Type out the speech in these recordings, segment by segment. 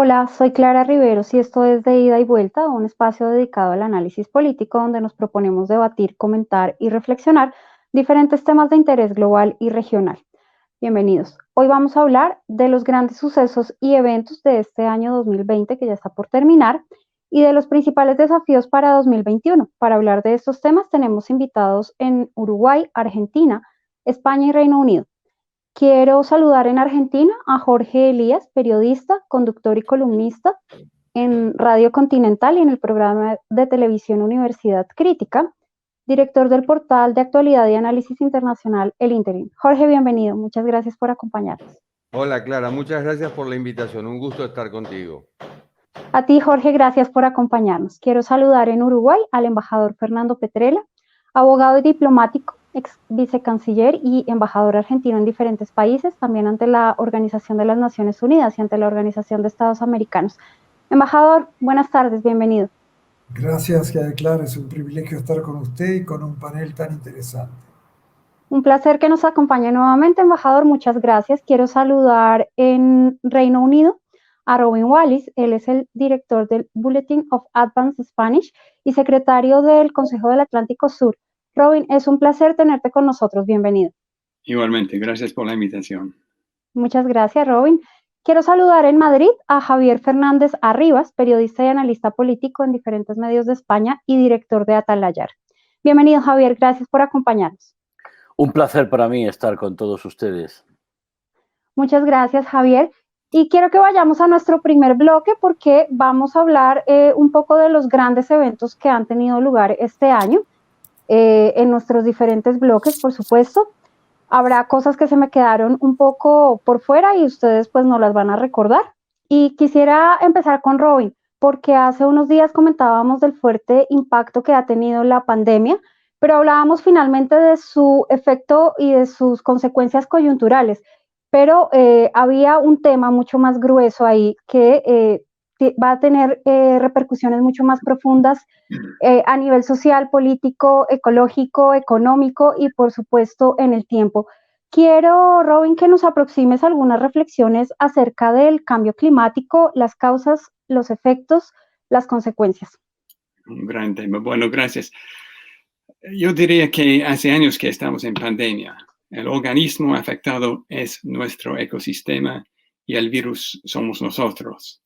Hola, soy Clara Riveros y esto es de Ida y Vuelta, un espacio dedicado al análisis político donde nos proponemos debatir, comentar y reflexionar diferentes temas de interés global y regional. Bienvenidos. Hoy vamos a hablar de los grandes sucesos y eventos de este año 2020 que ya está por terminar y de los principales desafíos para 2021. Para hablar de estos temas tenemos invitados en Uruguay, Argentina, España y Reino Unido. Quiero saludar en Argentina a Jorge Elías, periodista, conductor y columnista en Radio Continental y en el programa de televisión Universidad Crítica, director del portal de actualidad y análisis internacional El Interim. Jorge, bienvenido. Muchas gracias por acompañarnos. Hola Clara, muchas gracias por la invitación. Un gusto estar contigo. A ti, Jorge, gracias por acompañarnos. Quiero saludar en Uruguay al embajador Fernando Petrella, abogado y diplomático, ex vicecanciller y embajador argentino en diferentes países, también ante la Organización de las Naciones Unidas y ante la Organización de Estados Americanos. Embajador, buenas tardes, bienvenido. Gracias, Clara, es un privilegio estar con usted y con un panel tan interesante. Un placer que nos acompañe nuevamente, embajador, muchas gracias. Quiero saludar en Reino Unido a Robin Wallis, él es el director del Bulletin of Advanced Spanish y secretario del Consejo del Atlántico Sur. Robin, es un placer tenerte con nosotros, bienvenido. Igualmente, gracias por la invitación. Muchas gracias, Robin. Quiero saludar en Madrid a Javier Fernández Arribas, periodista y analista político en diferentes medios de España y director de Atalayar. Bienvenido, Javier, gracias por acompañarnos. Un placer para mí estar con todos ustedes. Muchas gracias, Javier. Y quiero que vayamos a nuestro primer bloque porque vamos a hablar un poco de los grandes eventos que han tenido lugar este año en nuestros diferentes bloques, por supuesto. Habrá cosas que se me quedaron un poco por fuera y ustedes pues no las van a recordar. Y quisiera empezar con Robin, porque hace unos días comentábamos del fuerte impacto que ha tenido la pandemia, pero hablábamos finalmente de su efecto y de sus consecuencias coyunturales. Pero había un tema mucho más grueso ahí que va a tener repercusiones mucho más profundas a nivel social, político, ecológico, económico y por supuesto en el tiempo. Quiero, Robin, que nos aproximes algunas reflexiones acerca del cambio climático, las causas, los efectos, las consecuencias. Un gran tema. Bueno, gracias. Yo diría que hace años que estamos en pandemia. El organismo afectado es nuestro ecosistema y el virus somos nosotros.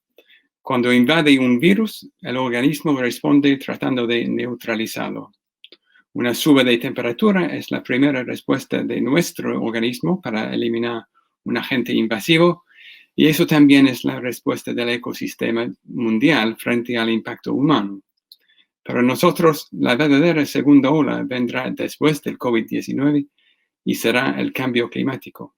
Cuando invade un virus, el organismo responde tratando de neutralizarlo. Una suba de temperatura es la primera respuesta de nuestro organismo para eliminar un agente invasivo y eso también es la respuesta del ecosistema mundial frente al impacto humano. Para nosotros, la verdadera segunda ola vendrá después del COVID-19 y será el cambio climático.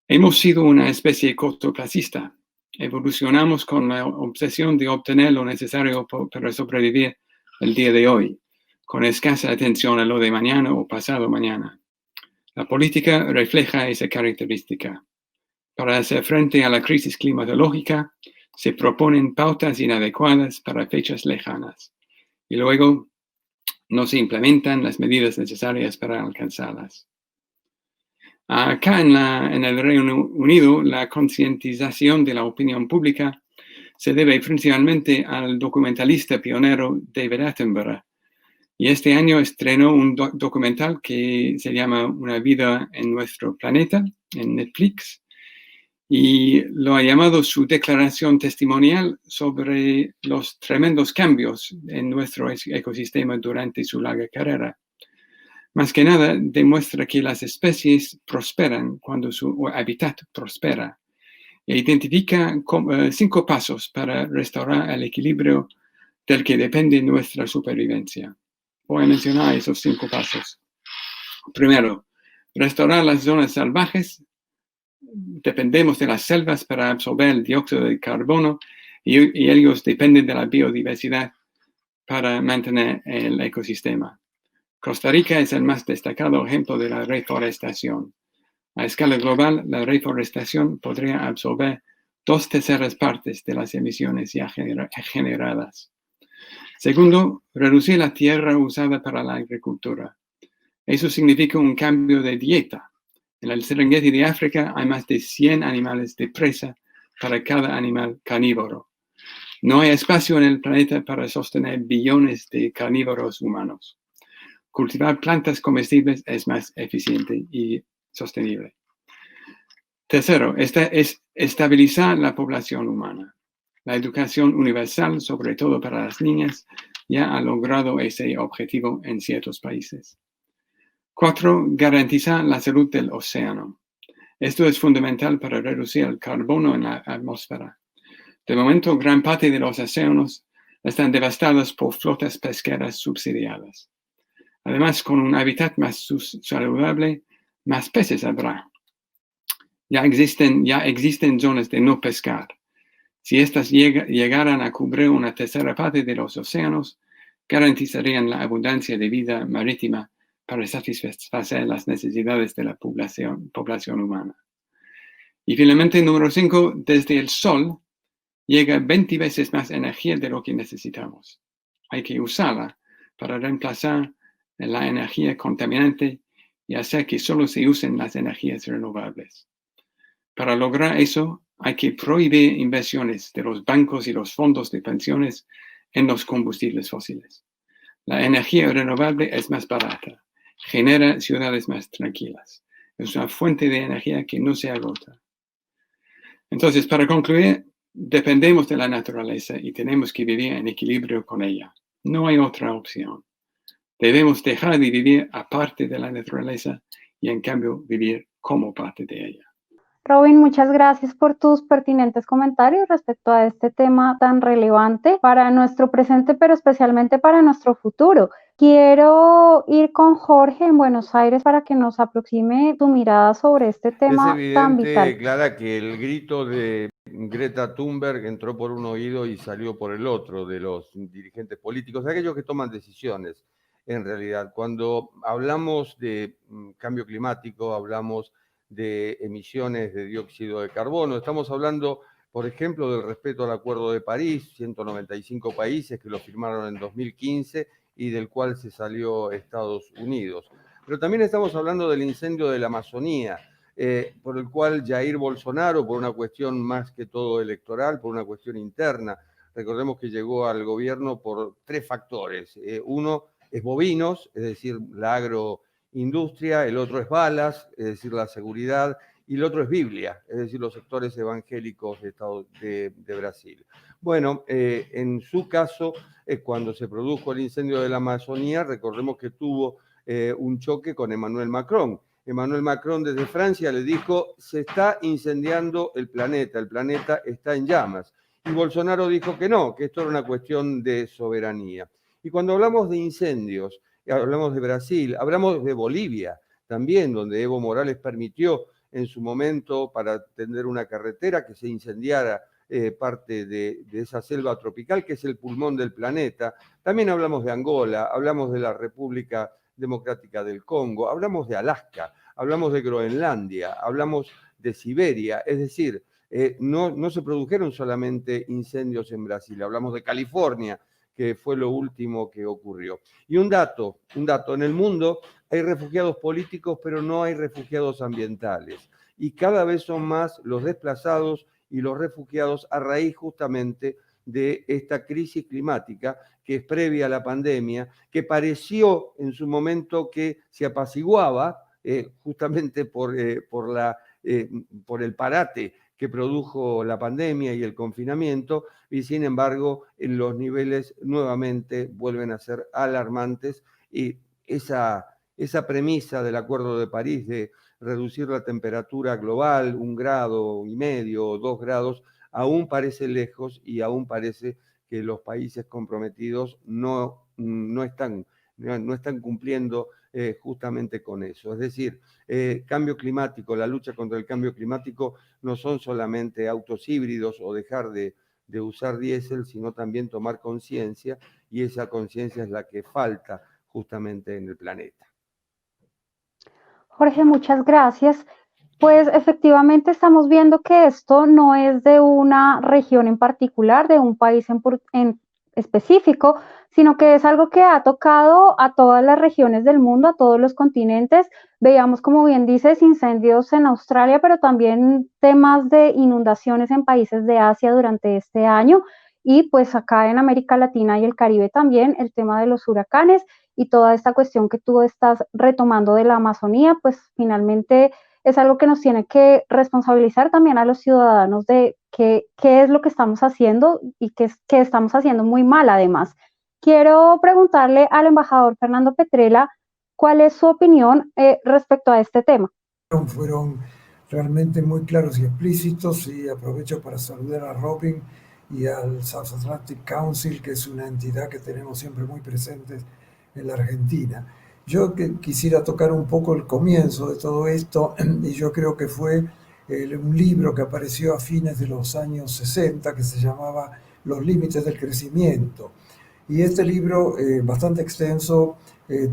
Hemos sido una especie cortoplacista. Evolucionamos con la obsesión de obtener lo necesario para sobrevivir el día de hoy, con escasa atención a lo de mañana o pasado mañana. La política refleja esa característica. Para hacer frente a la crisis climatológica, se proponen pautas inadecuadas para fechas lejanas y luego no se implementan las medidas necesarias para alcanzarlas. Acá en el Reino Unido, la concientización de la opinión pública se debe principalmente al documentalista pionero David Attenborough. Y este año estrenó un documental que se llama Una vida en nuestro planeta, en Netflix, y lo ha llamado su declaración testimonial sobre los tremendos cambios en nuestro ecosistema durante su larga carrera. Más que nada, demuestra que las especies prosperan cuando su hábitat prospera e identifica 5 pasos para restaurar el equilibrio del que depende nuestra supervivencia. Voy a mencionar esos 5 pasos. Primero, restaurar las zonas salvajes. Dependemos de las selvas para absorber el dióxido de carbono y ellos dependen de la biodiversidad para mantener el ecosistema. Costa Rica es el más destacado ejemplo de la reforestación. A escala global, la reforestación podría absorber 2/3 partes de las emisiones ya generadas. Segundo, reducir la tierra usada para la agricultura. Eso significa un cambio de dieta. En el Serengeti de África hay más de 100 animales de presa para cada animal carnívoro. No hay espacio en el planeta para sostener billones de carnívoros humanos. Cultivar plantas comestibles es más eficiente y sostenible. Tercero, es estabilizar la población humana. La educación universal, sobre todo para las niñas, ya ha logrado ese objetivo en ciertos países. 4. Garantizar la salud del océano. Esto es fundamental para reducir el carbono en la atmósfera. De momento, gran parte de los océanos están devastados por flotas pesqueras subsidiadas. Además, con un hábitat más saludable, más peces habrá. Ya existen zonas de no pescar. Si estas llegaran a cubrir una tercera parte de los océanos, garantizarían la abundancia de vida marítima para satisfacer las necesidades de la población humana. Y finalmente, número 5, desde el Sol llega 20 veces más energía de lo que necesitamos. Hay que usarla para reemplazar la energía contaminante y hacer que solo se usen las energías renovables. Para lograr eso, hay que prohibir inversiones de los bancos y los fondos de pensiones en los combustibles fósiles. La energía renovable es más barata, genera ciudades más tranquilas. Es una fuente de energía que no se agota. Entonces, para concluir, dependemos de la naturaleza y tenemos que vivir en equilibrio con ella. No hay otra opción. Debemos dejar de vivir aparte de la naturaleza y, en cambio, vivir como parte de ella. Robin, muchas gracias por tus pertinentes comentarios respecto a este tema tan relevante para nuestro presente, pero especialmente para nuestro futuro. Quiero ir con Jorge en Buenos Aires para que nos aproxime tu mirada sobre este tema tan vital. Es evidente, Clara, que el grito de Greta Thunberg entró por un oído y salió por el otro de los dirigentes políticos, aquellos que toman decisiones. En realidad, cuando hablamos de cambio climático, hablamos de emisiones de dióxido de carbono. Estamos hablando, por ejemplo, del respeto al Acuerdo de París, 195 países que lo firmaron en 2015 y del cual se salió Estados Unidos. Pero también estamos hablando del incendio de la Amazonía, por el cual Jair Bolsonaro, por una cuestión más que todo electoral, por una cuestión interna, recordemos que llegó al gobierno por 3 factores. Uno es bovinos, es decir, la agroindustria, el otro es balas, es decir, la seguridad, y el otro es Biblia, es decir, los sectores evangélicos de Brasil. Bueno, en su caso, cuando se produjo el incendio de la Amazonía, recordemos que tuvo un choque con Emmanuel Macron. Emmanuel Macron desde Francia le dijo, se está incendiando el planeta está en llamas. Y Bolsonaro dijo que no, que esto era una cuestión de soberanía. Y cuando hablamos de incendios, hablamos de Brasil, hablamos de Bolivia también, donde Evo Morales permitió en su momento para tender una carretera que se incendiara parte de esa selva tropical que es el pulmón del planeta. También hablamos de Angola, hablamos de la República Democrática del Congo, hablamos de Alaska, hablamos de Groenlandia, hablamos de Siberia, es decir, no se produjeron solamente incendios en Brasil, hablamos de California, que fue lo último que ocurrió. Y un dato, en el mundo hay refugiados políticos, pero no hay refugiados ambientales. Y cada vez son más los desplazados y los refugiados a raíz justamente de esta crisis climática que es previa a la pandemia, que pareció en su momento que se apaciguaba justamente por el parate que produjo la pandemia y el confinamiento, y sin embargo los niveles nuevamente vuelven a ser alarmantes, y esa premisa del Acuerdo de París de reducir la temperatura global 1,5 grados o 2 grados, aún parece lejos y aún parece que los países comprometidos no están cumpliendo justamente con eso. Es decir, cambio climático, la lucha contra el cambio climático no son solamente autos híbridos o dejar de usar diésel, sino también tomar conciencia, y esa conciencia es la que falta justamente en el planeta. Jorge, muchas gracias. Pues efectivamente estamos viendo que esto no es de una región en particular, de un país en específico, sino que es algo que ha tocado a todas las regiones del mundo, a todos los continentes. Veíamos, como bien dices, incendios en Australia, pero también temas de inundaciones en países de Asia durante este año, y pues acá en América Latina y el Caribe también el tema de los huracanes y toda esta cuestión que tú estás retomando de la Amazonía, pues finalmente es algo que nos tiene que responsabilizar también a los ciudadanos de qué es lo que estamos haciendo y qué estamos haciendo muy mal además. Quiero preguntarle al embajador Fernando Petrella cuál es su opinión respecto a este tema. Fueron realmente muy claros y explícitos, y aprovecho para saludar a Robin y al South Atlantic Council, que es una entidad que tenemos siempre muy presente en la Argentina. Yo quisiera tocar un poco el comienzo de todo esto, y yo creo que fue un libro que apareció a fines de los años 60 que se llamaba Los límites del crecimiento. Y este libro, bastante extenso,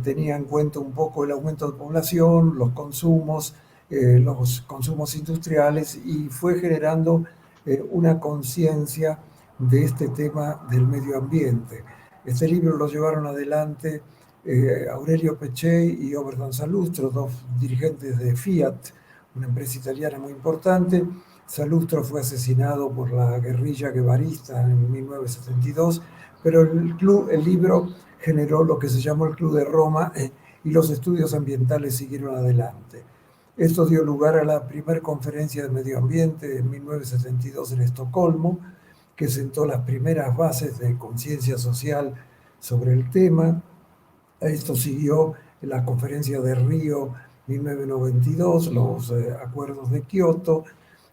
tenía en cuenta un poco el aumento de población, los consumos industriales, y fue generando una conciencia de este tema del medio ambiente. Este libro lo llevaron adelante Aurelio Peccei y Oberdan Salustro, dos dirigentes de Fiat, una empresa italiana muy importante. Salustro fue asesinado por la guerrilla guevarista en 1972, pero el libro generó lo que se llamó el Club de Roma, y los estudios ambientales siguieron adelante. Esto dio lugar a la primera conferencia de medio ambiente en 1972 en Estocolmo, que sentó las primeras bases de conciencia social sobre el tema. A esto siguió la conferencia de Río 1992, los acuerdos de Kioto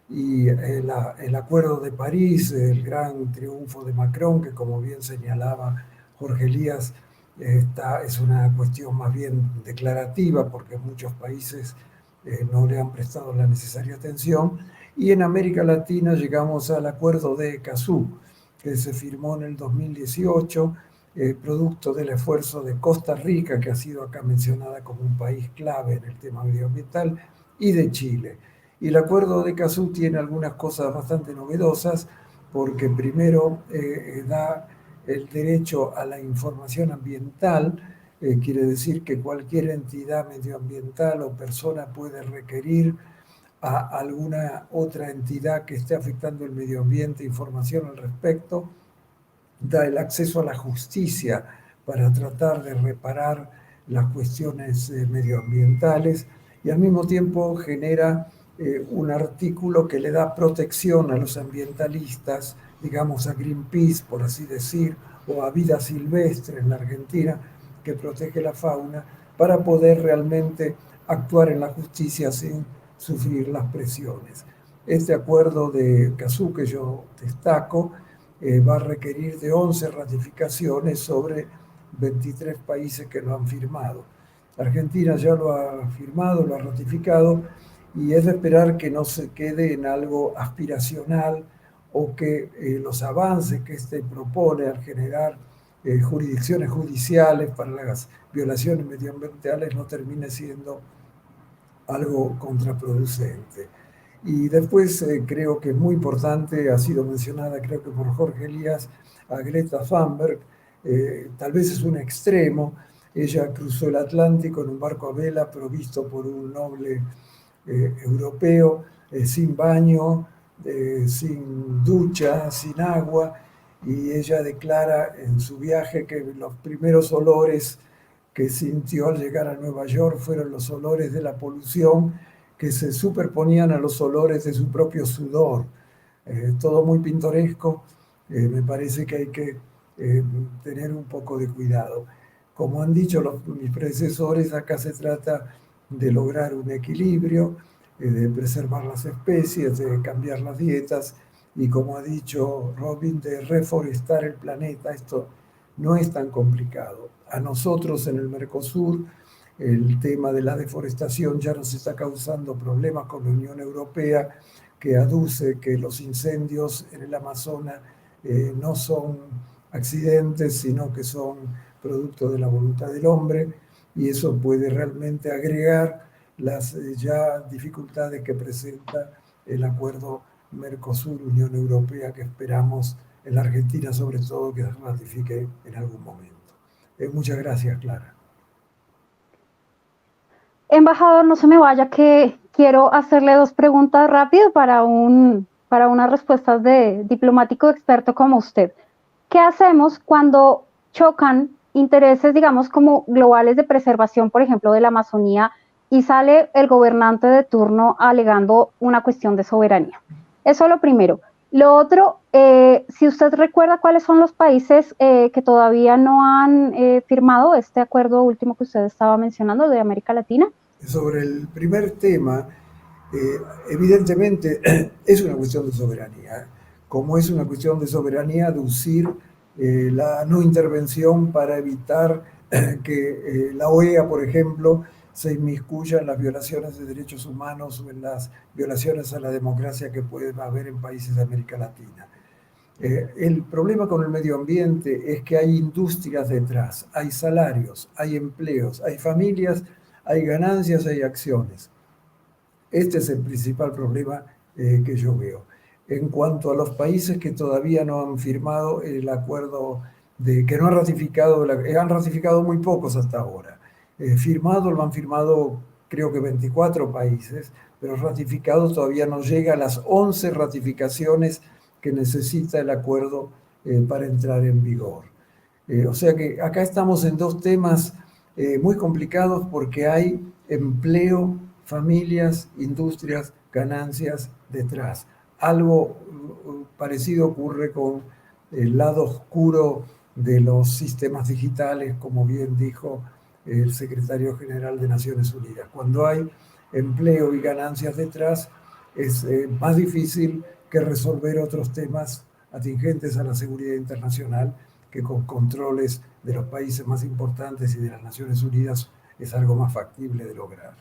y el acuerdo de París, el gran triunfo de Macron, que como bien señalaba Jorge Elías, es una cuestión más bien declarativa porque muchos países no le han prestado la necesaria atención. Y en América Latina llegamos al acuerdo de Escazú, que se firmó en el 2018, producto del esfuerzo de Costa Rica, que ha sido acá mencionada como un país clave en el tema medioambiental, y de Chile. Y el acuerdo de Escazú tiene algunas cosas bastante novedosas, porque primero da el derecho a la información ambiental. Quiere decir que cualquier entidad medioambiental o persona puede requerir a alguna otra entidad que esté afectando el medio ambiente información al respecto. Da el acceso a la justicia para tratar de reparar las cuestiones medioambientales, y al mismo tiempo genera un artículo que le da protección a los ambientalistas, digamos a Greenpeace, por así decir, o a Vida Silvestre en la Argentina, que protege la fauna, para poder realmente actuar en la justicia sin sufrir las presiones. Este acuerdo de Escazú, que yo destaco, va a requerir de 11 ratificaciones sobre 23 países que lo han firmado. Argentina ya lo ha firmado, lo ha ratificado, y es de esperar que no se quede en algo aspiracional, o que los avances que este propone al generar jurisdicciones judiciales para las violaciones medioambientales no termine siendo algo contraproducente. Y después creo que es muy importante, ha sido mencionada creo que por Jorge Elías, a Greta Thunberg. Tal vez es un extremo. Ella cruzó el Atlántico en un barco a vela provisto por un noble europeo, sin baño, sin ducha, sin agua, y ella declara en su viaje que los primeros olores que sintió al llegar a Nueva York fueron los olores de la polución, que se superponían a los olores de su propio sudor. Todo muy pintoresco. Me parece que hay que tener un poco de cuidado. Como han dicho mis predecesores, acá se trata de lograr un equilibrio, de preservar las especies, de cambiar las dietas, y como ha dicho Robin, de reforestar el planeta. Esto no es tan complicado. A nosotros en el Mercosur, el tema de la deforestación ya nos está causando problemas con la Unión Europea, que aduce que los incendios en el Amazonas no son accidentes, sino que son producto de la voluntad del hombre, y eso puede realmente agregar las ya dificultades que presenta el acuerdo Mercosur-Unión Europea, que esperamos en la Argentina sobre todo, que se ratifique en algún momento. Muchas gracias, Clara. Embajador, no se me vaya que quiero hacerle dos preguntas rápido para unas respuestas de diplomático experto como usted. ¿Qué hacemos cuando chocan intereses, digamos, como globales de preservación, por ejemplo, de la Amazonía, y sale el gobernante de turno alegando una cuestión de soberanía? Eso es lo primero. Lo otro, si usted recuerda cuáles son los países que todavía no han firmado este acuerdo último que usted estaba mencionando de América Latina. Sobre el primer tema, evidentemente es una cuestión de soberanía, como es una cuestión de soberanía aducir la no intervención para evitar que la OEA, por ejemplo, se inmiscuya en las violaciones de derechos humanos o en las violaciones a la democracia que puede haber en países de América Latina. El problema con el medio ambiente es que hay industrias detrás, hay salarios, hay empleos, hay familias, hay ganancias, hay acciones. Este es el principal problema que yo veo. En cuanto a los países que todavía no han firmado el acuerdo, que no han ratificado, han ratificado muy pocos hasta ahora. Firmado lo han firmado creo que 24 países, pero ratificado todavía no llega a las 11 ratificaciones que necesita el acuerdo para entrar en vigor. O sea que acá estamos en dos temas muy complicados porque hay empleo, familias, industrias, ganancias detrás. Algo parecido ocurre con el lado oscuro de los sistemas digitales, como bien dijo el secretario general de Naciones Unidas. Cuando hay empleo y ganancias detrás, es más difícil que resolver otros temas atingentes a la seguridad internacional, que con controles de los países más importantes y de las Naciones Unidas es algo más factible de lograr.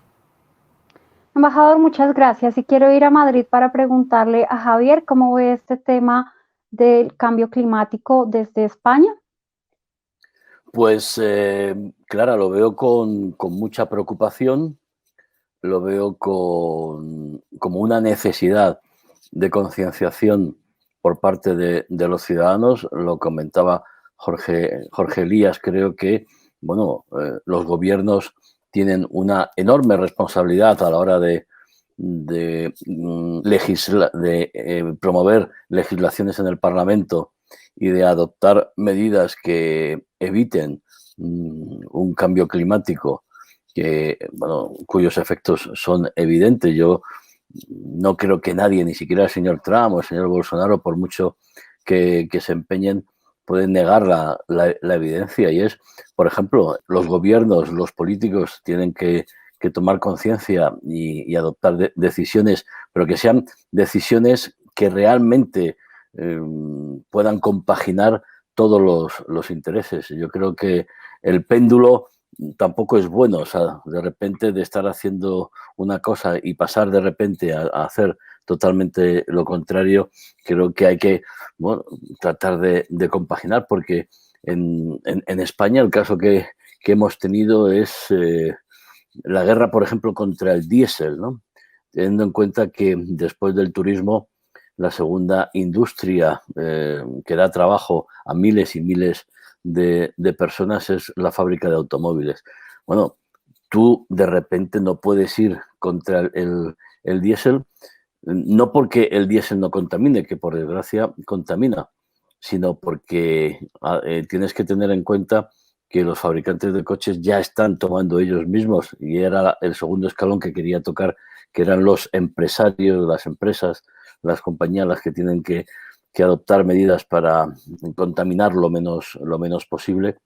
Embajador, muchas gracias. Y quiero ir a Madrid para preguntarle a Javier cómo ve este tema del cambio climático desde España. Pues, Clara, lo veo con mucha preocupación, lo veo como una necesidad de concienciación por parte de los ciudadanos. Lo comentaba Jorge Elías. Creo que los gobiernos tienen una enorme responsabilidad a la hora de promover legislaciones en el Parlamento y de adoptar medidas que eviten un cambio climático cuyos efectos son evidentes. Yo no creo que nadie, ni siquiera el señor Trump o el señor Bolsonaro, por mucho que se empeñen, pueden negar la evidencia. Y es, por ejemplo, los gobiernos, los políticos tienen que tomar conciencia y adoptar decisiones, pero que sean decisiones que realmente puedan compaginar todos los intereses. Yo creo que el péndulo tampoco es bueno, o sea, de repente de estar haciendo una cosa y pasar de repente a hacer totalmente lo contrario. Creo que hay que tratar de compaginar, porque en España el caso que hemos tenido es la guerra, por ejemplo, contra el diésel, ¿no? Teniendo en cuenta que después del turismo, la segunda industria que da trabajo a miles y miles de personas es la fábrica de automóviles. Bueno, tú de repente no puedes ir contra el diésel, no porque el diésel no contamine, que por desgracia contamina, sino porque tienes que tener en cuenta que los fabricantes de coches ya están tomando ellos mismos, y era el segundo escalón que quería tocar, que eran los empresarios, las empresas, las compañías, las que tienen que adoptar medidas para contaminar lo menos posible.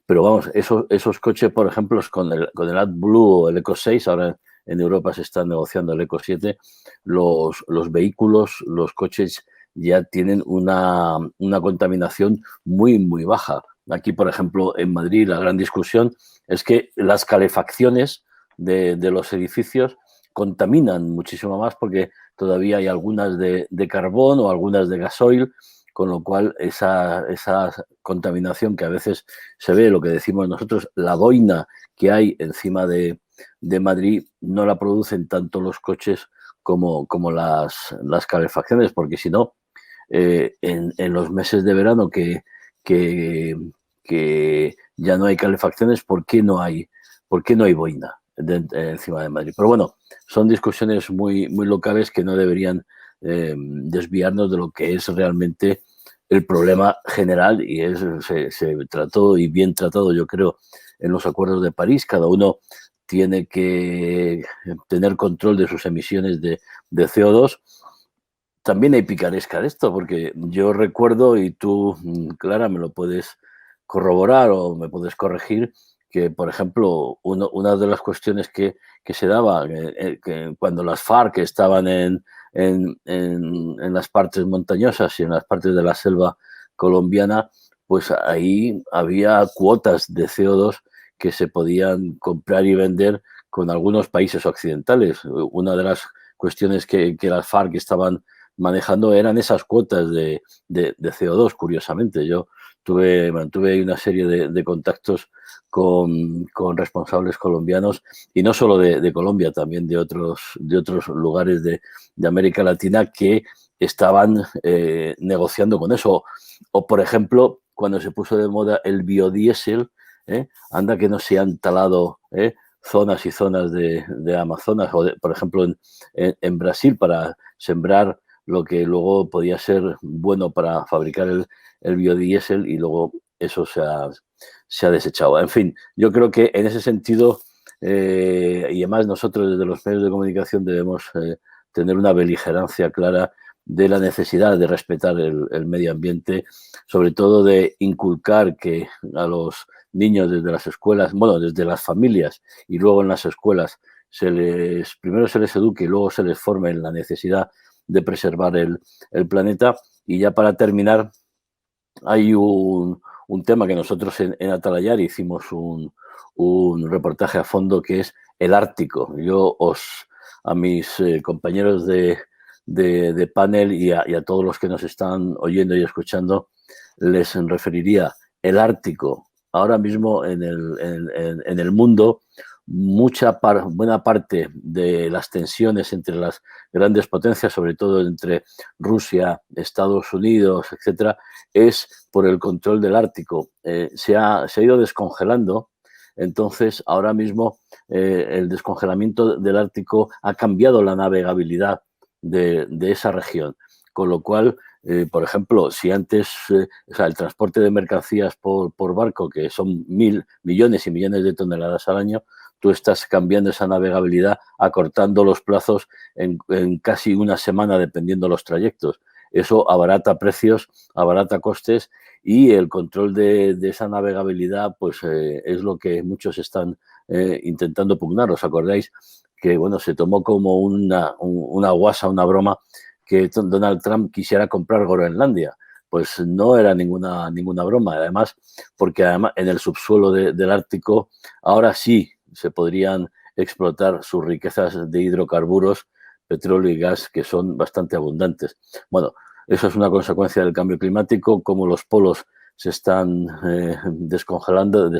Pero vamos, esos coches, por ejemplo, con el AdBlue o el Eco 6, ahora en Europa se está negociando el Eco 7, los vehículos, los coches ya tienen una contaminación muy, muy baja. Aquí, por ejemplo, en Madrid, la gran discusión es que las calefacciones de los edificios contaminan muchísimo más, porque todavía hay algunas de carbón o algunas de gasoil, con lo cual esa contaminación que a veces se ve, lo que decimos nosotros, la boina que hay encima de Madrid, no la producen tanto los coches como las calefacciones, porque si no, en los meses de verano que ya no hay calefacciones, ¿por qué no hay boina encima de Madrid? Pero bueno, son discusiones muy, muy locales que no deberían desviarnos de lo que es realmente el problema general, y se trató, y bien tratado, yo creo, en los acuerdos de París. Cada uno tiene que tener control de sus emisiones de CO2. También hay picaresca de esto, porque yo recuerdo, y tú, Clara, me lo puedes corroborar o me puedes corregir, que, por ejemplo, una de las cuestiones que se daba, que cuando las FARC estaban en las partes montañosas y en las partes de la selva colombiana, pues ahí había cuotas de CO2 que se podían comprar y vender con algunos países occidentales. Una de las cuestiones que las FARC estaban manejando eran esas cuotas de CO2, curiosamente. Yo mantuve una serie de contactos con responsables colombianos, y no solo de Colombia, también de otros lugares de América Latina, que estaban negociando con eso. O, por ejemplo, cuando se puso de moda el biodiesel, anda que no se han talado zonas y zonas de Amazonas, o por ejemplo en Brasil, para sembrar lo que luego podía ser bueno para fabricar el biodiesel, y luego eso se ha desechado. En fin, yo creo que en ese sentido, y además nosotros desde los medios de comunicación debemos tener una beligerancia clara de la necesidad de respetar el medio ambiente, sobre todo de inculcar que a los niños desde las escuelas, bueno, desde las familias y luego en las escuelas, primero se les eduque y luego se les forme en la necesidad de preservar el planeta. Y ya para terminar, hay un tema que nosotros en Atalayar hicimos un reportaje a fondo, que es el Ártico. Yo a mis compañeros de panel y a todos los que nos están oyendo y escuchando, les referiría el Ártico. Ahora mismo en el mundo, buena parte de las tensiones entre las grandes potencias, sobre todo entre Rusia, Estados Unidos, etcétera, es por el control del Ártico. Se ha ido descongelando. Entonces, ahora mismo el descongelamiento del Ártico ha cambiado la navegabilidad de esa región, con lo cual, por ejemplo, si antes el transporte de mercancías por barco, que son millones y millones de toneladas al año, tú estás cambiando esa navegabilidad, acortando los plazos en casi una semana, dependiendo de los trayectos. Eso abarata precios, abarata costes, y el control de esa navegabilidad pues es lo que muchos están intentando pugnar. ¿Os acordáis que bueno, se tomó como una guasa, una broma, que Donald Trump quisiera comprar Groenlandia? Pues no era ninguna broma, además, porque además en el subsuelo del Ártico ahora sí se podrían explotar sus riquezas de hidrocarburos, petróleo y gas, que son bastante abundantes. Bueno, eso es una consecuencia del cambio climático, como los polos se están descongelando,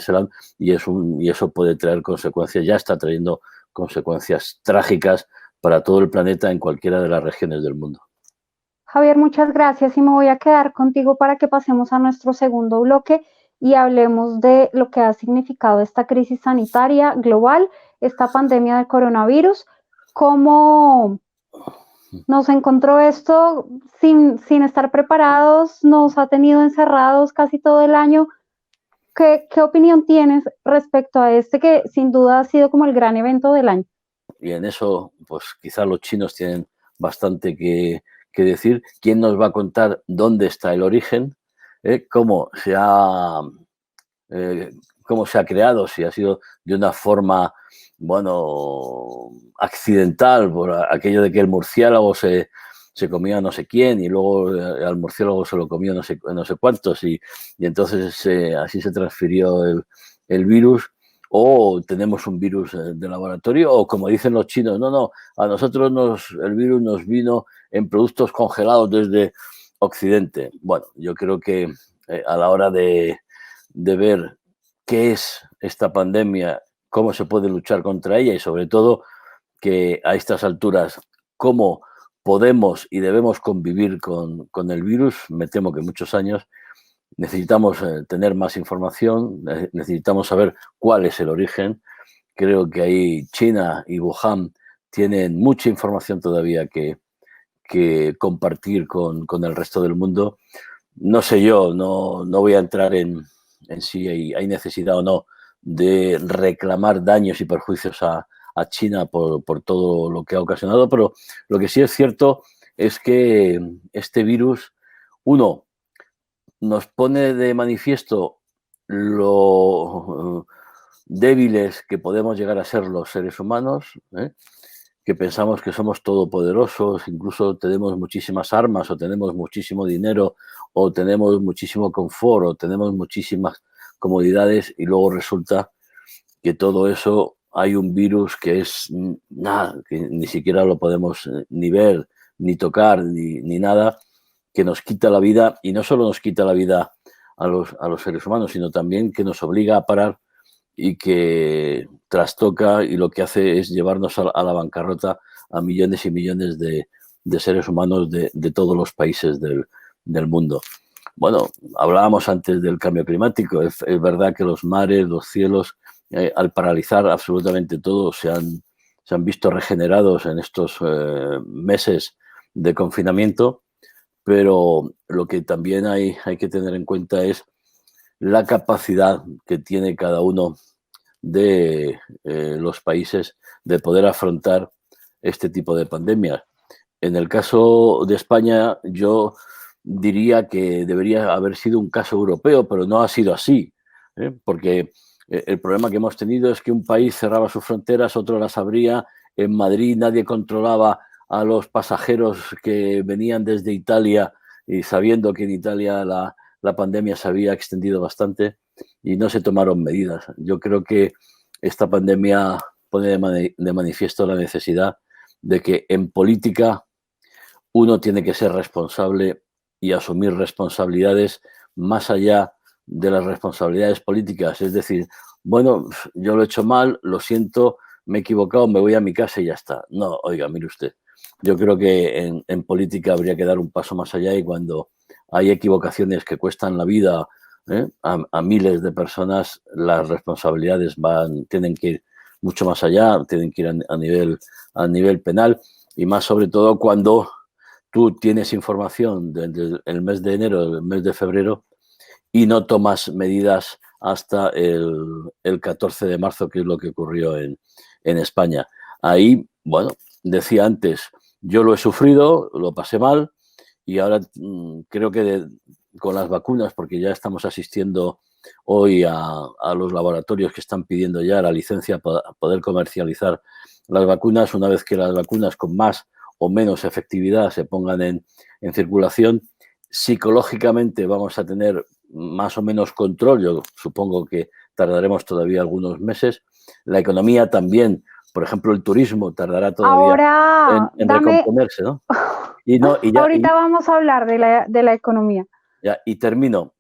y eso puede traer consecuencias, ya está trayendo consecuencias trágicas para todo el planeta en cualquiera de las regiones del mundo. Javier, muchas gracias, y me voy a quedar contigo para que pasemos a nuestro segundo bloque y hablemos de lo que ha significado esta crisis sanitaria global, esta pandemia del coronavirus, cómo nos encontró esto sin estar preparados, nos ha tenido encerrados casi todo el año. ¿Qué opinión tienes respecto a este, que sin duda ha sido como el gran evento del año? Y en eso, pues quizá los chinos tienen bastante que decir. ¿Quién nos va a contar dónde está el origen? ¿Cómo se ha creado? Si ha sido de una forma, bueno, accidental, por aquello de que el murciélago se comía a no sé quién, y luego al murciélago se lo comió no sé cuántos, y entonces así se transfirió el virus. O tenemos un virus de laboratorio, o como dicen los chinos, no, a nosotros el virus nos vino en productos congelados desde Occidente. Bueno, yo creo que a la hora de ver qué es esta pandemia, cómo se puede luchar contra ella, y sobre todo que a estas alturas, cómo podemos y debemos convivir con el virus, me temo que muchos años. Necesitamos tener más información, necesitamos saber cuál es el origen. Creo que ahí China y Wuhan tienen mucha información todavía que compartir con el resto del mundo. No sé yo, no voy a entrar en si hay necesidad o no de reclamar daños y perjuicios a China por todo lo que ha ocasionado, pero lo que sí es cierto es que este virus, uno, nos pone de manifiesto lo débiles que podemos llegar a ser los seres humanos, que pensamos que somos todopoderosos, incluso tenemos muchísimas armas o tenemos muchísimo dinero o tenemos muchísimo confort o tenemos muchísimas comodidades y luego resulta que todo eso hay un virus que es nada, que ni siquiera lo podemos ni ver, ni tocar, ni nada, que nos quita la vida y no solo nos quita la vida a los seres humanos, sino también que nos obliga a parar y que trastoca y lo que hace es llevarnos a la bancarrota a millones y millones de seres humanos de todos los países del mundo. Bueno, hablábamos antes del cambio climático. Es verdad que los mares, los cielos, al paralizar absolutamente todo, se han visto regenerados en estos meses de confinamiento, pero lo que también hay que tener en cuenta es la capacidad que tiene cada uno de los países de poder afrontar este tipo de pandemias. En el caso de España, yo diría que debería haber sido un caso europeo, pero no ha sido así, porque el problema que hemos tenido es que un país cerraba sus fronteras, otro las abría. En Madrid nadie controlaba a los pasajeros que venían desde Italia y sabiendo que en Italia la pandemia se había extendido bastante y no se tomaron medidas. Yo creo que esta pandemia pone de manifiesto la necesidad de que en política uno tiene que ser responsable y asumir responsabilidades más allá de las responsabilidades políticas. Es decir, bueno, yo lo he hecho mal, lo siento, me he equivocado, me voy a mi casa y ya está. No, oiga, mire usted, yo creo que en política habría que dar un paso más allá y cuando hay equivocaciones que cuestan la vida a miles de personas, las responsabilidades tienen que ir mucho más allá, tienen que ir a nivel penal y más sobre todo cuando tú tienes información desde el mes de enero, el mes de febrero y no tomas medidas hasta el 14 de marzo, que es lo que ocurrió en España. Ahí, bueno, decía antes, yo lo he sufrido, lo pasé mal y ahora creo que con las vacunas, porque ya estamos asistiendo hoy a los laboratorios que están pidiendo ya la licencia para poder comercializar las vacunas, una vez que las vacunas con más o menos efectividad se pongan en circulación, psicológicamente vamos a tener más o menos control. Yo supongo que tardaremos todavía algunos meses. La economía también, por ejemplo, el turismo tardará todavía en recomponerse, ¿no? Ahorita vamos a hablar de la economía. Ya, y termino.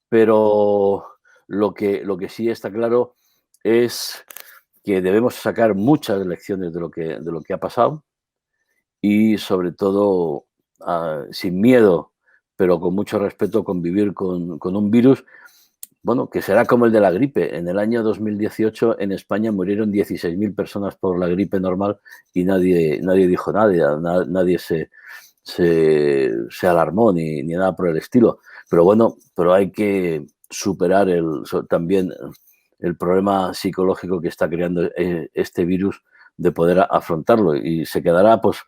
Pero lo que sí está claro es que debemos sacar muchas lecciones de lo que ha pasado y sobre todo sin miedo, pero con mucho respeto, convivir con un virus, bueno, que será como el de la gripe. En el año 2018 en España murieron 16.000 personas por la gripe normal y nadie dijo nada, nadie se alarmó ni nada por el estilo. Pero bueno, hay que superar también el problema psicológico que está creando este virus de poder afrontarlo y se quedará pues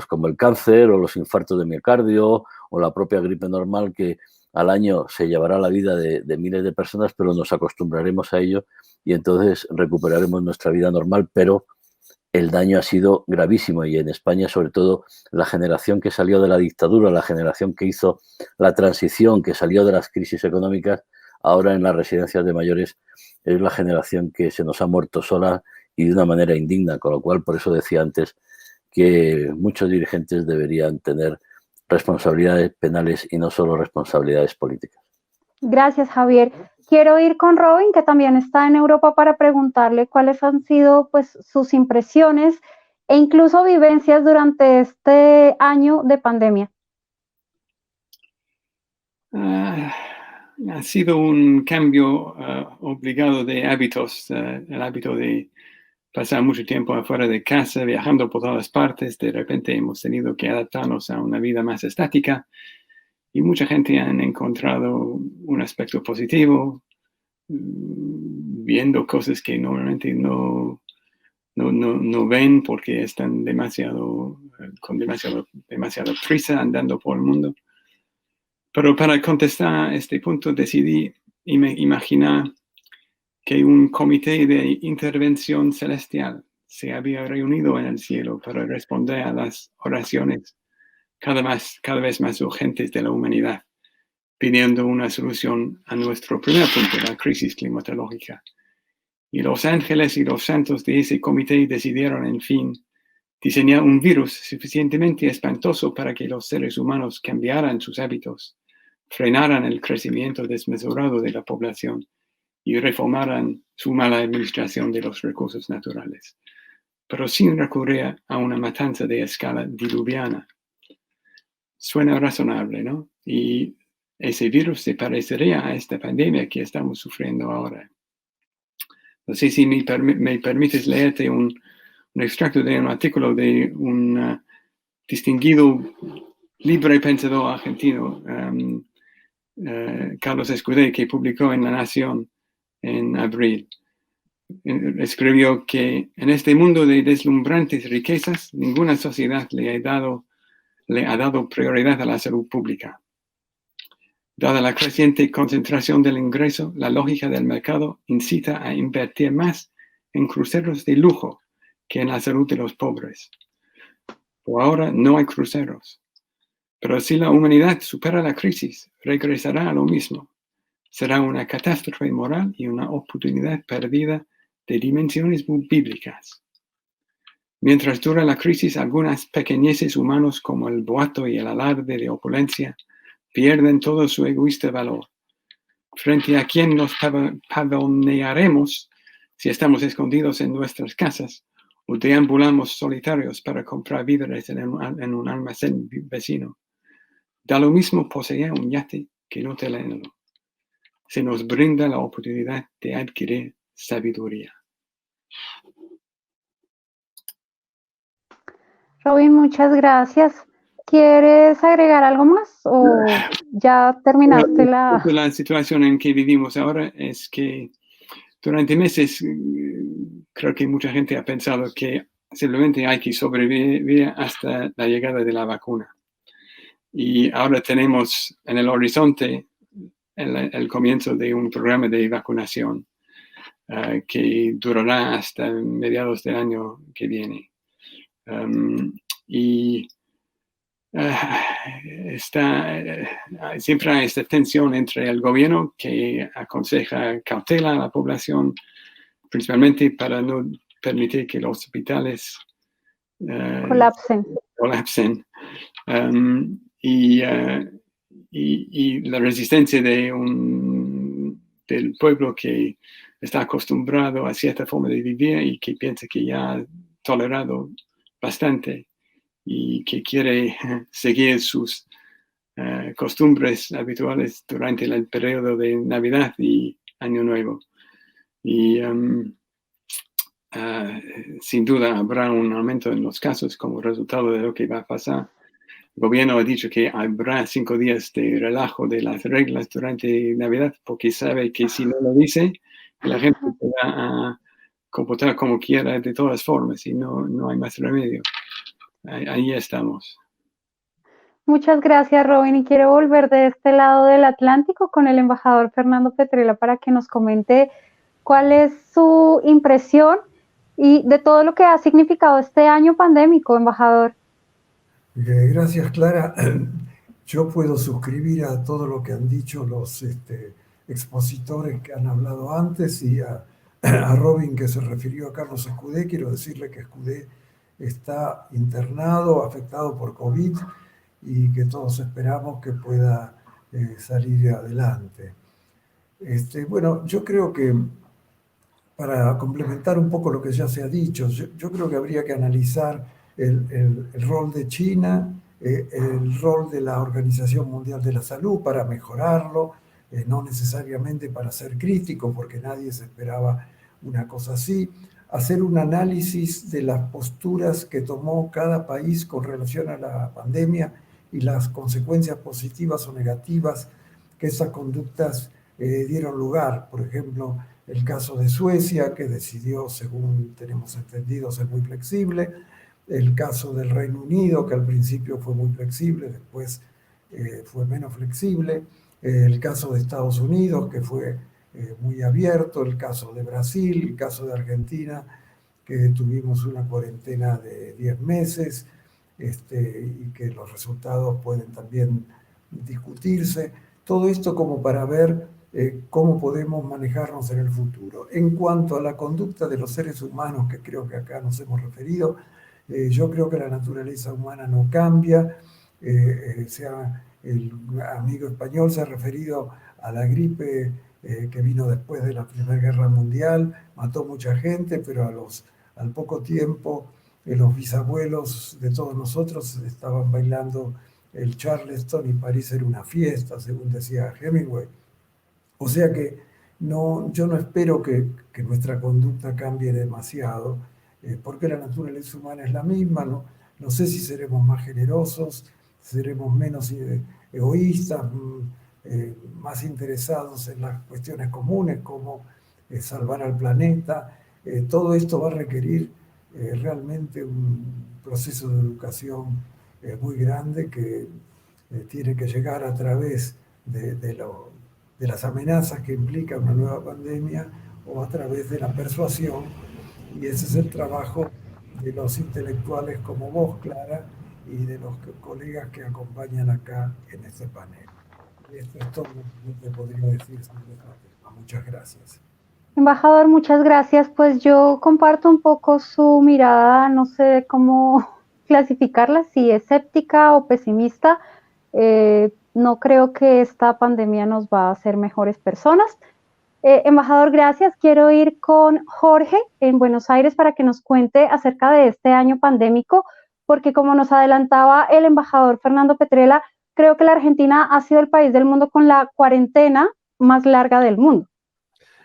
como el cáncer o los infartos de miocardio o la propia gripe normal, que al año se llevará la vida de miles de personas, pero nos acostumbraremos a ello y entonces recuperaremos nuestra vida normal, pero el daño ha sido gravísimo y en España, sobre todo, la generación que salió de la dictadura, la generación que hizo la transición, que salió de las crisis económicas, ahora en las residencias de mayores es la generación que se nos ha muerto sola y de una manera indigna, con lo cual, por eso decía antes que muchos dirigentes deberían tener responsabilidades penales y no solo responsabilidades políticas. Gracias, Javier. Quiero ir con Robin, que también está en Europa, para preguntarle cuáles han sido pues sus impresiones e incluso vivencias durante este año de pandemia? Ha sido un cambio obligado de hábitos, el hábito de pasar mucho tiempo afuera de casa, viajando por todas partes. De repente hemos tenido que adaptarnos a una vida más estática y mucha gente ha encontrado un aspecto positivo, viendo cosas que normalmente no ven porque están con demasiada prisa andando por el mundo. Pero para contestar a este punto decidí imaginar que un comité de intervención celestial se había reunido en el cielo para responder a las oraciones cada vez más urgentes de la humanidad, pidiendo una solución a nuestro primer punto, la crisis climatológica. Y los ángeles y los santos de ese comité decidieron, en fin, diseñar un virus suficientemente espantoso para que los seres humanos cambiaran sus hábitos, frenaran el crecimiento desmesurado de la población y reformaran su mala administración de los recursos naturales, pero sin recurrir a una matanza de escala diluviana. Suena razonable, ¿no? Y ese virus se parecería a esta pandemia que estamos sufriendo ahora. No sé si me permites leerte un extracto de un artículo de un distinguido libre pensador argentino, Carlos Escudé, que publicó en La Nación en abril. Escribió que en este mundo de deslumbrantes riquezas, ninguna sociedad le ha dado prioridad a la salud pública. Dada la creciente concentración del ingreso, la lógica del mercado incita a invertir más en cruceros de lujo que en la salud de los pobres. Por ahora no hay cruceros. Pero si la humanidad supera la crisis, regresará a lo mismo. Será una catástrofe moral y una oportunidad perdida de dimensiones bíblicas. Mientras dura la crisis, algunas pequeñeces humanos como el boato y el alarde de opulencia pierden todo su egoísta valor. Frente a quien nos pavonearemos si estamos escondidos en nuestras casas o deambulamos solitarios para comprar víveres en un almacén vecino. Da lo mismo poseer un yate que no tenerlo. Se nos brinda la oportunidad de adquirir sabiduría. Robin, muchas gracias. ¿Quieres agregar algo más o ya terminaste La situación en que vivimos ahora es que durante meses creo que mucha gente ha pensado que simplemente hay que sobrevivir hasta la llegada de la vacuna. Y ahora tenemos en el horizonte el comienzo de un programa de vacunación que durará hasta mediados del año que viene. Siempre hay esta tensión entre el gobierno que aconseja cautela a la población, principalmente para no permitir que los hospitales colapsen. Y la resistencia del pueblo que está acostumbrado a cierta forma de vivir y que piensa que ya ha tolerado bastante y que quiere seguir sus costumbres habituales durante el periodo de Navidad y Año Nuevo. Y sin duda habrá un aumento en los casos como resultado de lo que va a pasar. El gobierno ha dicho que habrá 5 días de relajo de las reglas durante Navidad porque sabe que si no lo dice, la gente va a comportar como quiera de todas formas y no hay más remedio. Ahí estamos. Muchas gracias, Robin. Y quiero volver de este lado del Atlántico con el embajador Fernando Petrella para que nos comente cuál es su impresión y de todo lo que ha significado este año pandémico, embajador. Gracias, Clara. Yo puedo suscribir a todo lo que han dicho los expositores que han hablado antes y a Robin, que se refirió a Carlos Escudé. Quiero decirle que Escudé está internado, afectado por COVID, y que todos esperamos que pueda salir adelante. Bueno, yo creo que para complementar un poco lo que ya se ha dicho, yo creo que habría que analizar el rol de China, el rol de la Organización Mundial de la Salud para mejorarlo, no necesariamente para ser crítico, porque nadie se esperaba una cosa así, hacer un análisis de las posturas que tomó cada país con relación a la pandemia y las consecuencias positivas o negativas que esas conductas dieron lugar. Por ejemplo, el caso de Suecia, que decidió, según tenemos entendido, ser muy flexible, el caso del Reino Unido, que al principio fue muy flexible, después fue menos flexible, el caso de Estados Unidos, que fue muy abierto, el caso de Brasil, el caso de Argentina, que tuvimos una cuarentena de 10 meses y que los resultados pueden también discutirse. Todo esto como para ver cómo podemos manejarnos en el futuro. En cuanto a la conducta de los seres humanos, que creo que acá nos hemos referido, yo creo que la naturaleza humana no cambia. El amigo español se ha referido a la gripe que vino después de la Primera Guerra Mundial, mató mucha gente, pero al poco tiempo los bisabuelos de todos nosotros estaban bailando el Charleston y París era una fiesta, según decía Hemingway. O sea que yo no espero que nuestra conducta cambie demasiado, porque la naturaleza humana es la misma. No sé si seremos más generosos, seremos menos egoístas, más interesados en las cuestiones comunes, como salvar al planeta. Todo esto va a requerir realmente un proceso de educación muy grande que tiene que llegar a través de las amenazas que implica una nueva pandemia o a través de la persuasión. Y ese es el trabajo de los intelectuales como vos, Clara, y de los colegas que acompañan acá en este panel. Y esto es todo lo que te podría decir sobre este tema. Muchas gracias. Embajador, muchas gracias. Pues yo comparto un poco su mirada, no sé cómo clasificarla, si escéptica o pesimista. No creo que esta pandemia nos va a hacer mejores personas. Embajador, gracias. Quiero ir con Jorge en Buenos Aires para que nos cuente acerca de este año pandémico, porque como nos adelantaba el embajador Fernando Petrella, creo que la Argentina ha sido el país del mundo con la cuarentena más larga del mundo.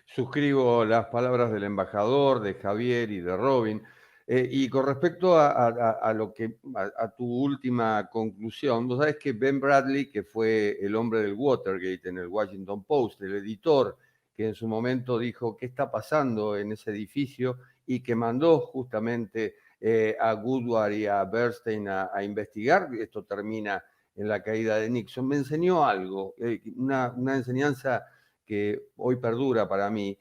Suscribo las palabras del embajador, de Javier y de Robin. Y con respecto a tu última conclusión, vos sabés que Ben Bradley, que fue el hombre del Watergate en el Washington Post, el editor, que en su momento dijo qué está pasando en ese edificio y que mandó justamente a Woodward y a Bernstein a investigar, esto termina en la caída de Nixon, me enseñó algo, una enseñanza que hoy perdura para mí.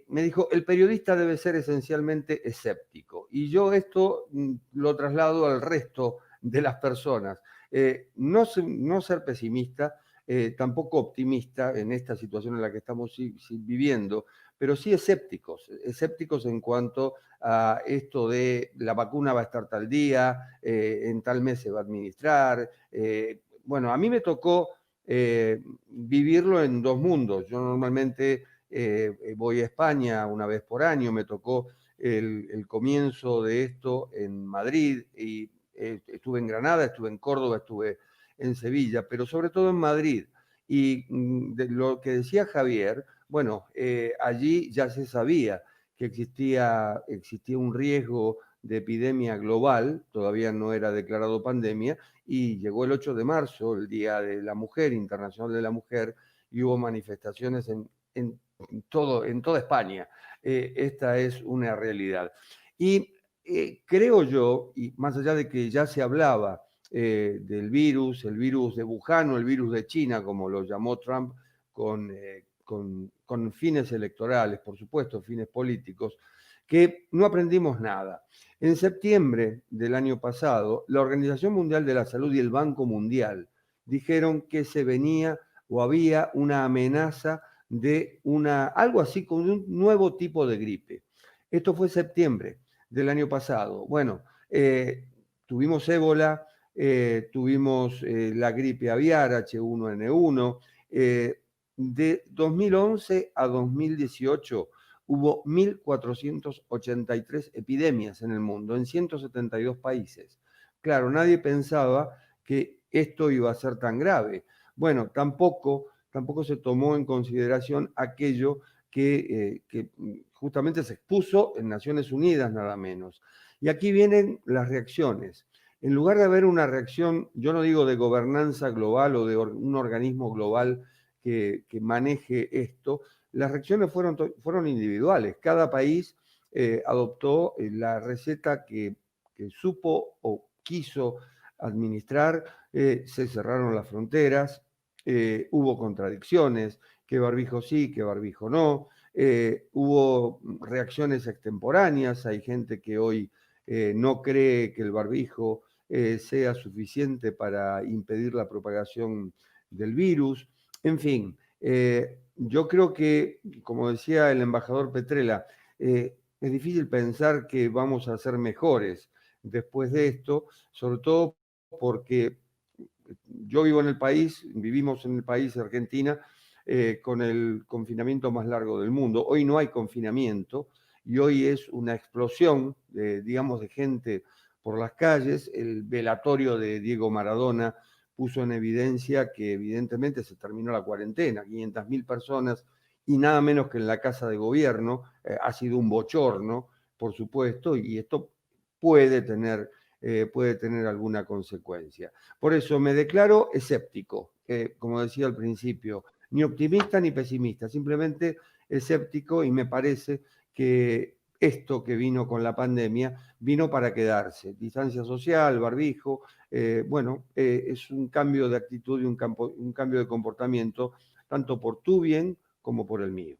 Me dijo, el periodista debe ser esencialmente escéptico. Y yo esto lo traslado al resto de las personas. No ser pesimista, tampoco optimista en esta situación en la que estamos viviendo, pero sí escépticos en cuanto a esto de la vacuna va a estar tal día, en tal mes se va a administrar. Bueno, a mí me tocó vivirlo en dos mundos. Yo normalmente voy a España una vez por año, me tocó el comienzo de esto en Madrid y estuve en Granada, estuve en Córdoba, estuve en Sevilla, pero sobre todo en Madrid. Y de lo que decía Javier, bueno, allí ya se sabía que existía un riesgo de epidemia global, todavía no era declarado pandemia, y llegó el 8 de marzo, el Día de la Mujer, Internacional de la Mujer, y hubo manifestaciones en toda España. Esta es una realidad. Y creo yo, y más allá de que ya se hablaba del virus, el virus de Wuhan o el virus de China, como lo llamó Trump, con fines electorales, por supuesto, fines políticos, que no aprendimos nada. En septiembre del año pasado, la Organización Mundial de la Salud y el Banco Mundial dijeron que se venía o había una amenaza de algo así como un nuevo tipo de gripe. Esto fue septiembre del año pasado. Bueno, tuvimos ébola, tuvimos la gripe aviar H1N1. De 2011 a 2018 hubo 1.483 epidemias en el mundo, en 172 países. Claro, nadie pensaba que esto iba a ser tan grave. Bueno, tampoco se tomó en consideración aquello que justamente se expuso en Naciones Unidas, nada menos. Y aquí vienen las reacciones. En lugar de haber una reacción, yo no digo de gobernanza global o de un organismo global que maneje esto, las reacciones fueron individuales. Cada país adoptó la receta que supo o quiso administrar. Se cerraron las fronteras, hubo contradicciones, que barbijo sí, que barbijo no, hubo reacciones extemporáneas. Hay gente que hoy no cree que el barbijo sea suficiente para impedir la propagación del virus. En fin, yo creo que, como decía el embajador Petrella, es difícil pensar que vamos a ser mejores después de esto, sobre todo porque yo vivimos en el país, Argentina, con el confinamiento más largo del mundo. Hoy no hay confinamiento y hoy es una explosión, digamos, de gente por las calles. El velatorio de Diego Maradona puso en evidencia que evidentemente se terminó la cuarentena, 500.000 personas y nada menos que en la Casa de Gobierno. Ha sido un bochorno, por supuesto, y esto puede tener alguna consecuencia. Por eso me declaro escéptico, como decía al principio, ni optimista ni pesimista, simplemente escéptico, y me parece que esto que vino con la pandemia vino para quedarse. Distancia social, barbijo, es un cambio de actitud y un cambio de comportamiento, tanto por tu bien como por el mío.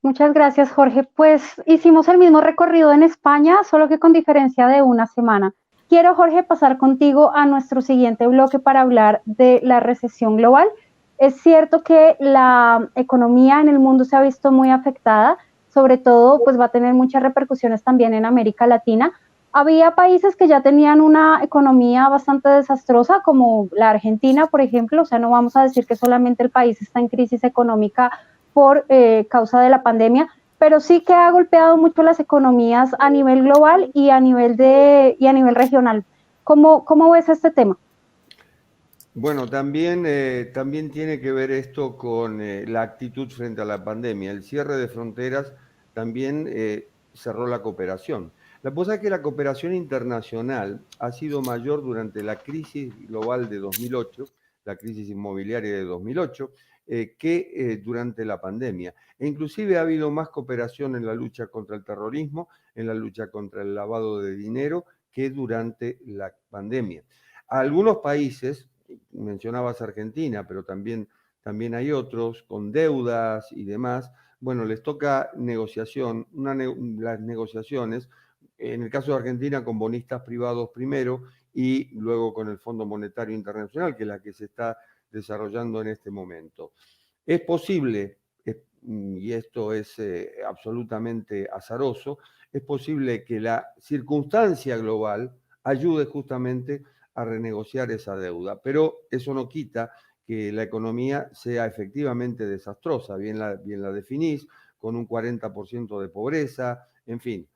Muchas gracias, Jorge. Pues hicimos el mismo recorrido en España, solo que con diferencia de una semana. Quiero, Jorge, pasar contigo a nuestro siguiente bloque para hablar de la recesión global. Es cierto que la economía en el mundo se ha visto muy afectada, sobre todo pues va a tener muchas repercusiones también en América Latina. Había países que ya tenían una economía bastante desastrosa, como la Argentina, por ejemplo. O sea, no vamos a decir que solamente el país está en crisis económica por causa de la pandemia, pero sí que ha golpeado mucho las economías a nivel global y a nivel regional. ¿Cómo ves este tema? Bueno, también tiene que ver esto con la actitud frente a la pandemia. El cierre de fronteras también cerró la cooperación. La cosa es que la cooperación internacional ha sido mayor durante la crisis global de 2008, la crisis inmobiliaria de 2008, que durante la pandemia. E inclusive ha habido más cooperación en la lucha contra el terrorismo, en la lucha contra el lavado de dinero, que durante la pandemia. A algunos países, mencionabas Argentina, pero también hay otros con deudas y demás, bueno, les toca negociación, las negociaciones, en el caso de Argentina con bonistas privados primero y luego con el Fondo Monetario Internacional, que es la que se está desarrollando en este momento. Es posible, y esto es absolutamente azaroso, es posible que la circunstancia global ayude justamente a renegociar esa deuda, pero eso no quita que la economía sea efectivamente desastrosa. Bien la definís, con un 40% de pobreza, en fin,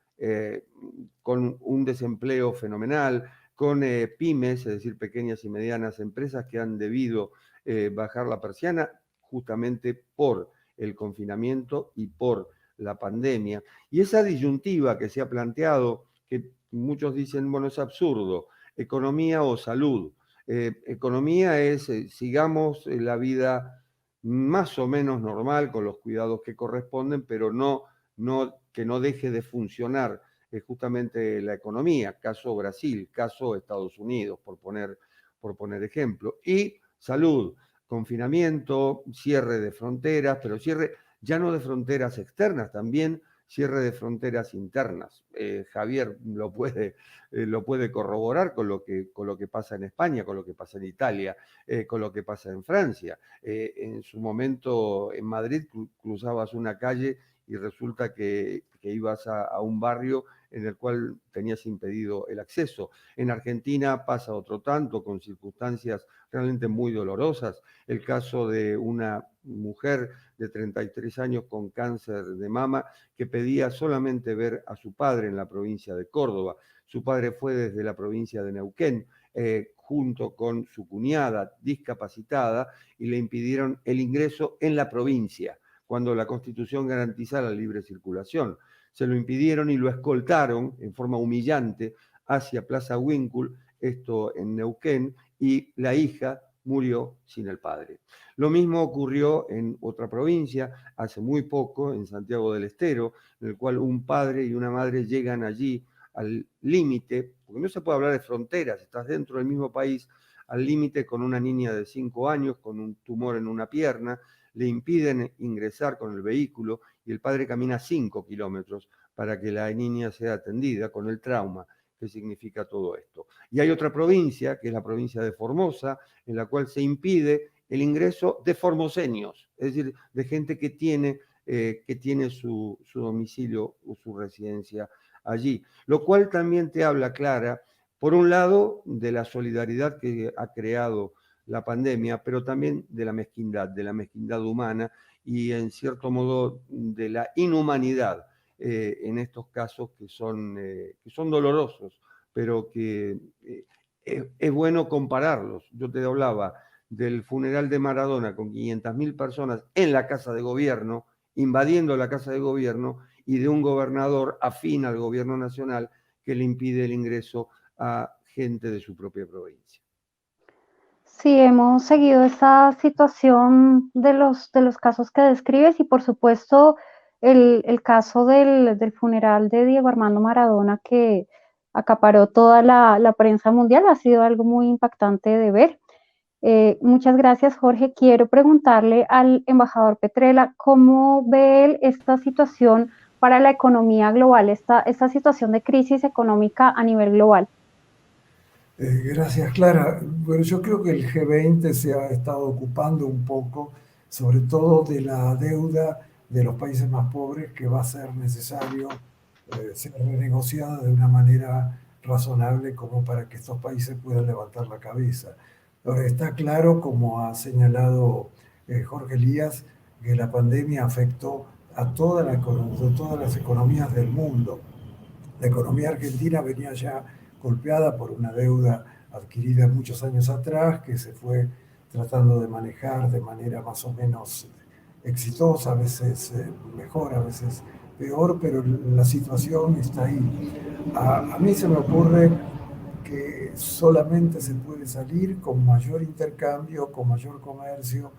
con un desempleo fenomenal, con pymes, es decir, pequeñas y medianas empresas que han debido bajar la persiana justamente por el confinamiento y por la pandemia. Y esa disyuntiva que se ha planteado, que muchos dicen, bueno, es absurdo, economía o salud. Economía es, sigamos la vida más o menos normal, con los cuidados que corresponden, pero que no deje de funcionar justamente la economía, caso Brasil, caso Estados Unidos, por poner ejemplo. Y salud, confinamiento, cierre de fronteras, pero cierre ya no de fronteras externas, también cierre de fronteras internas. Javier lo puede corroborar con lo que pasa en España, con lo que pasa en Italia, con lo que pasa en Francia. En su momento en Madrid cruzabas una calle y resulta que ibas a un barrio en el cual tenías impedido el acceso. En Argentina pasa otro tanto, con circunstancias realmente muy dolorosas. El caso de una mujer de 33 años con cáncer de mama que pedía solamente ver a su padre en la provincia de Córdoba. Su padre fue desde la provincia de Neuquén, junto con su cuñada discapacitada, y le impidieron el ingreso en la provincia, cuando la Constitución garantiza la libre circulación. Se lo impidieron y lo escoltaron en forma humillante hacia Plaza Winkle, esto en Neuquén, y la hija murió sin el padre. Lo mismo ocurrió en otra provincia hace muy poco, en Santiago del Estero, en el cual un padre y una madre llegan allí al límite, porque no se puede hablar de fronteras, estás dentro del mismo país, al límite con una niña de 5 años con un tumor en una pierna, le impiden ingresar con el vehículo y el padre camina 5 kilómetros para que la niña sea atendida con el trauma que significa todo esto. Y hay otra provincia, que es la provincia de Formosa, en la cual se impide el ingreso de formoseños, es decir, de gente que tiene su domicilio o su residencia allí. Lo cual también te habla, Clara, por un lado, de la solidaridad que ha creado la pandemia, pero también de la mezquindad humana y, en cierto modo, de la inhumanidad en estos casos que son dolorosos, pero que es bueno compararlos. Yo te hablaba del funeral de Maradona con 500.000 personas en la Casa de Gobierno, invadiendo la Casa de Gobierno, y de un gobernador afín al gobierno nacional que le impide el ingreso a gente de su propia provincia. Sí, hemos seguido esa situación de los casos que describes y por supuesto el caso del funeral de Diego Armando Maradona que acaparó toda la prensa mundial ha sido algo muy impactante de ver. Muchas gracias, Jorge. Quiero preguntarle al embajador Petrella cómo ve él esta situación para la economía global, esta situación de crisis económica a nivel global. Gracias, Clara. Bueno, yo creo que el G20 se ha estado ocupando un poco, sobre todo de la deuda de los países más pobres, que va a ser necesario ser renegociada de una manera razonable como para que estos países puedan levantar la cabeza. Ahora, está claro, como ha señalado Jorge Elías, que la pandemia afectó a todas las economías del mundo. La economía argentina venía ya golpeada por una deuda adquirida muchos años atrás, que se fue tratando de manejar de manera más o menos exitosa, a veces mejor, a veces peor, pero la situación está ahí. A mí se me ocurre que solamente se puede salir con mayor intercambio, con mayor comercio,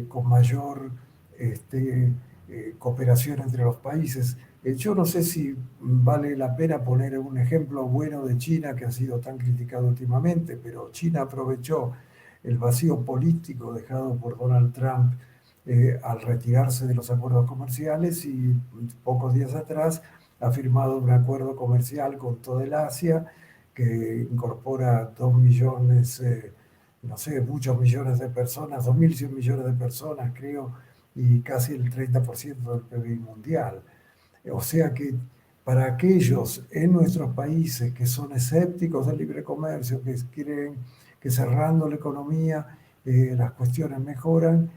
con mayor cooperación entre los países. Yo no sé si vale la pena poner un ejemplo bueno de China, que ha sido tan criticado últimamente, pero China aprovechó el vacío político dejado por Donald Trump al retirarse de los acuerdos comerciales y pocos días atrás ha firmado un acuerdo comercial con toda el Asia que incorpora 2 millones, no sé, muchos millones de personas, 2.100 millones de personas creo, y casi el 30% del PIB mundial. O sea que para aquellos en nuestros países que son escépticos del libre comercio, que creen que cerrando la economía las cuestiones mejoran,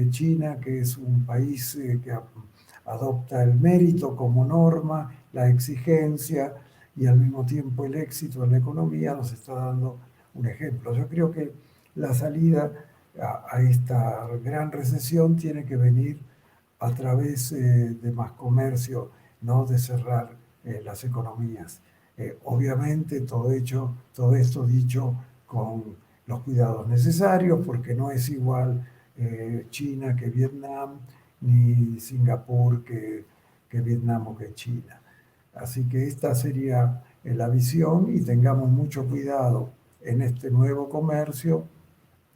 China, que es un país que adopta el mérito como norma, la exigencia y al mismo tiempo el éxito en la economía, nos está dando un ejemplo. Yo creo que la salida a esta gran recesión tiene que venir a través de más comercio, no de cerrar las economías. Obviamente todo esto dicho con los cuidados necesarios, porque no es igual China que Vietnam, ni Singapur que Vietnam o que China. Así que esta sería la visión y tengamos mucho cuidado en este nuevo comercio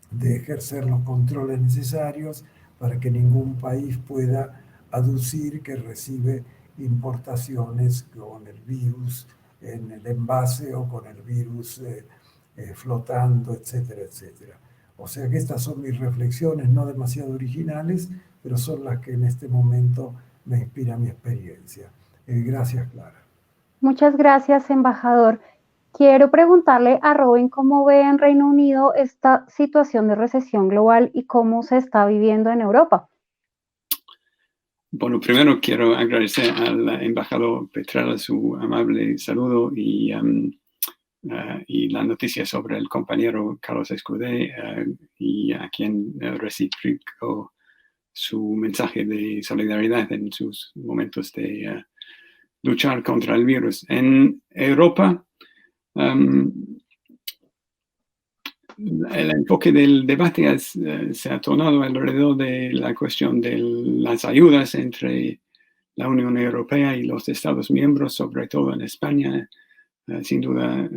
de ejercer los controles necesarios para que ningún país pueda aducir que recibe importaciones con el virus en el envase o con el virus flotando, etcétera, etcétera. O sea que estas son mis reflexiones, no demasiado originales, pero son las que en este momento me inspira mi experiencia. Gracias, Clara. Muchas gracias, embajador. Quiero preguntarle a Robin cómo ve en Reino Unido esta situación de recesión global y cómo se está viviendo en Europa. Bueno, primero quiero agradecer al embajador Petrella su amable saludo y la noticia sobre el compañero Carlos Escudé y a quien recibió su mensaje de solidaridad en sus momentos de luchar contra el virus. En Europa, el enfoque del debate se ha tornado alrededor de la cuestión de las ayudas entre la Unión Europea y los Estados miembros, sobre todo en España. Sin duda,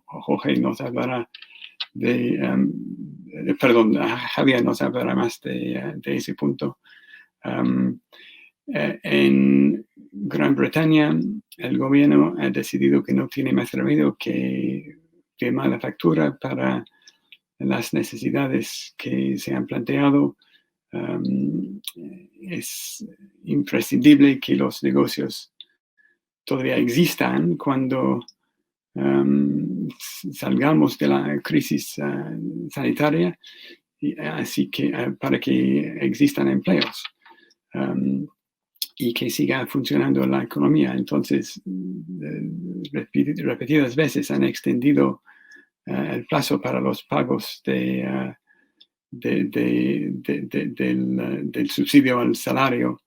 Jorge nos hablará Javier nos hablará más de ese punto. En Gran Bretaña, el gobierno ha decidido que no tiene más remedio que firmar la factura para las necesidades que se han planteado. Es imprescindible que los negocios todavía existan cuando salgamos de la crisis sanitaria, así que para que existan empleos y que siga funcionando la economía. Entonces, repetidas veces han extendido el plazo para los pagos del subsidio al salario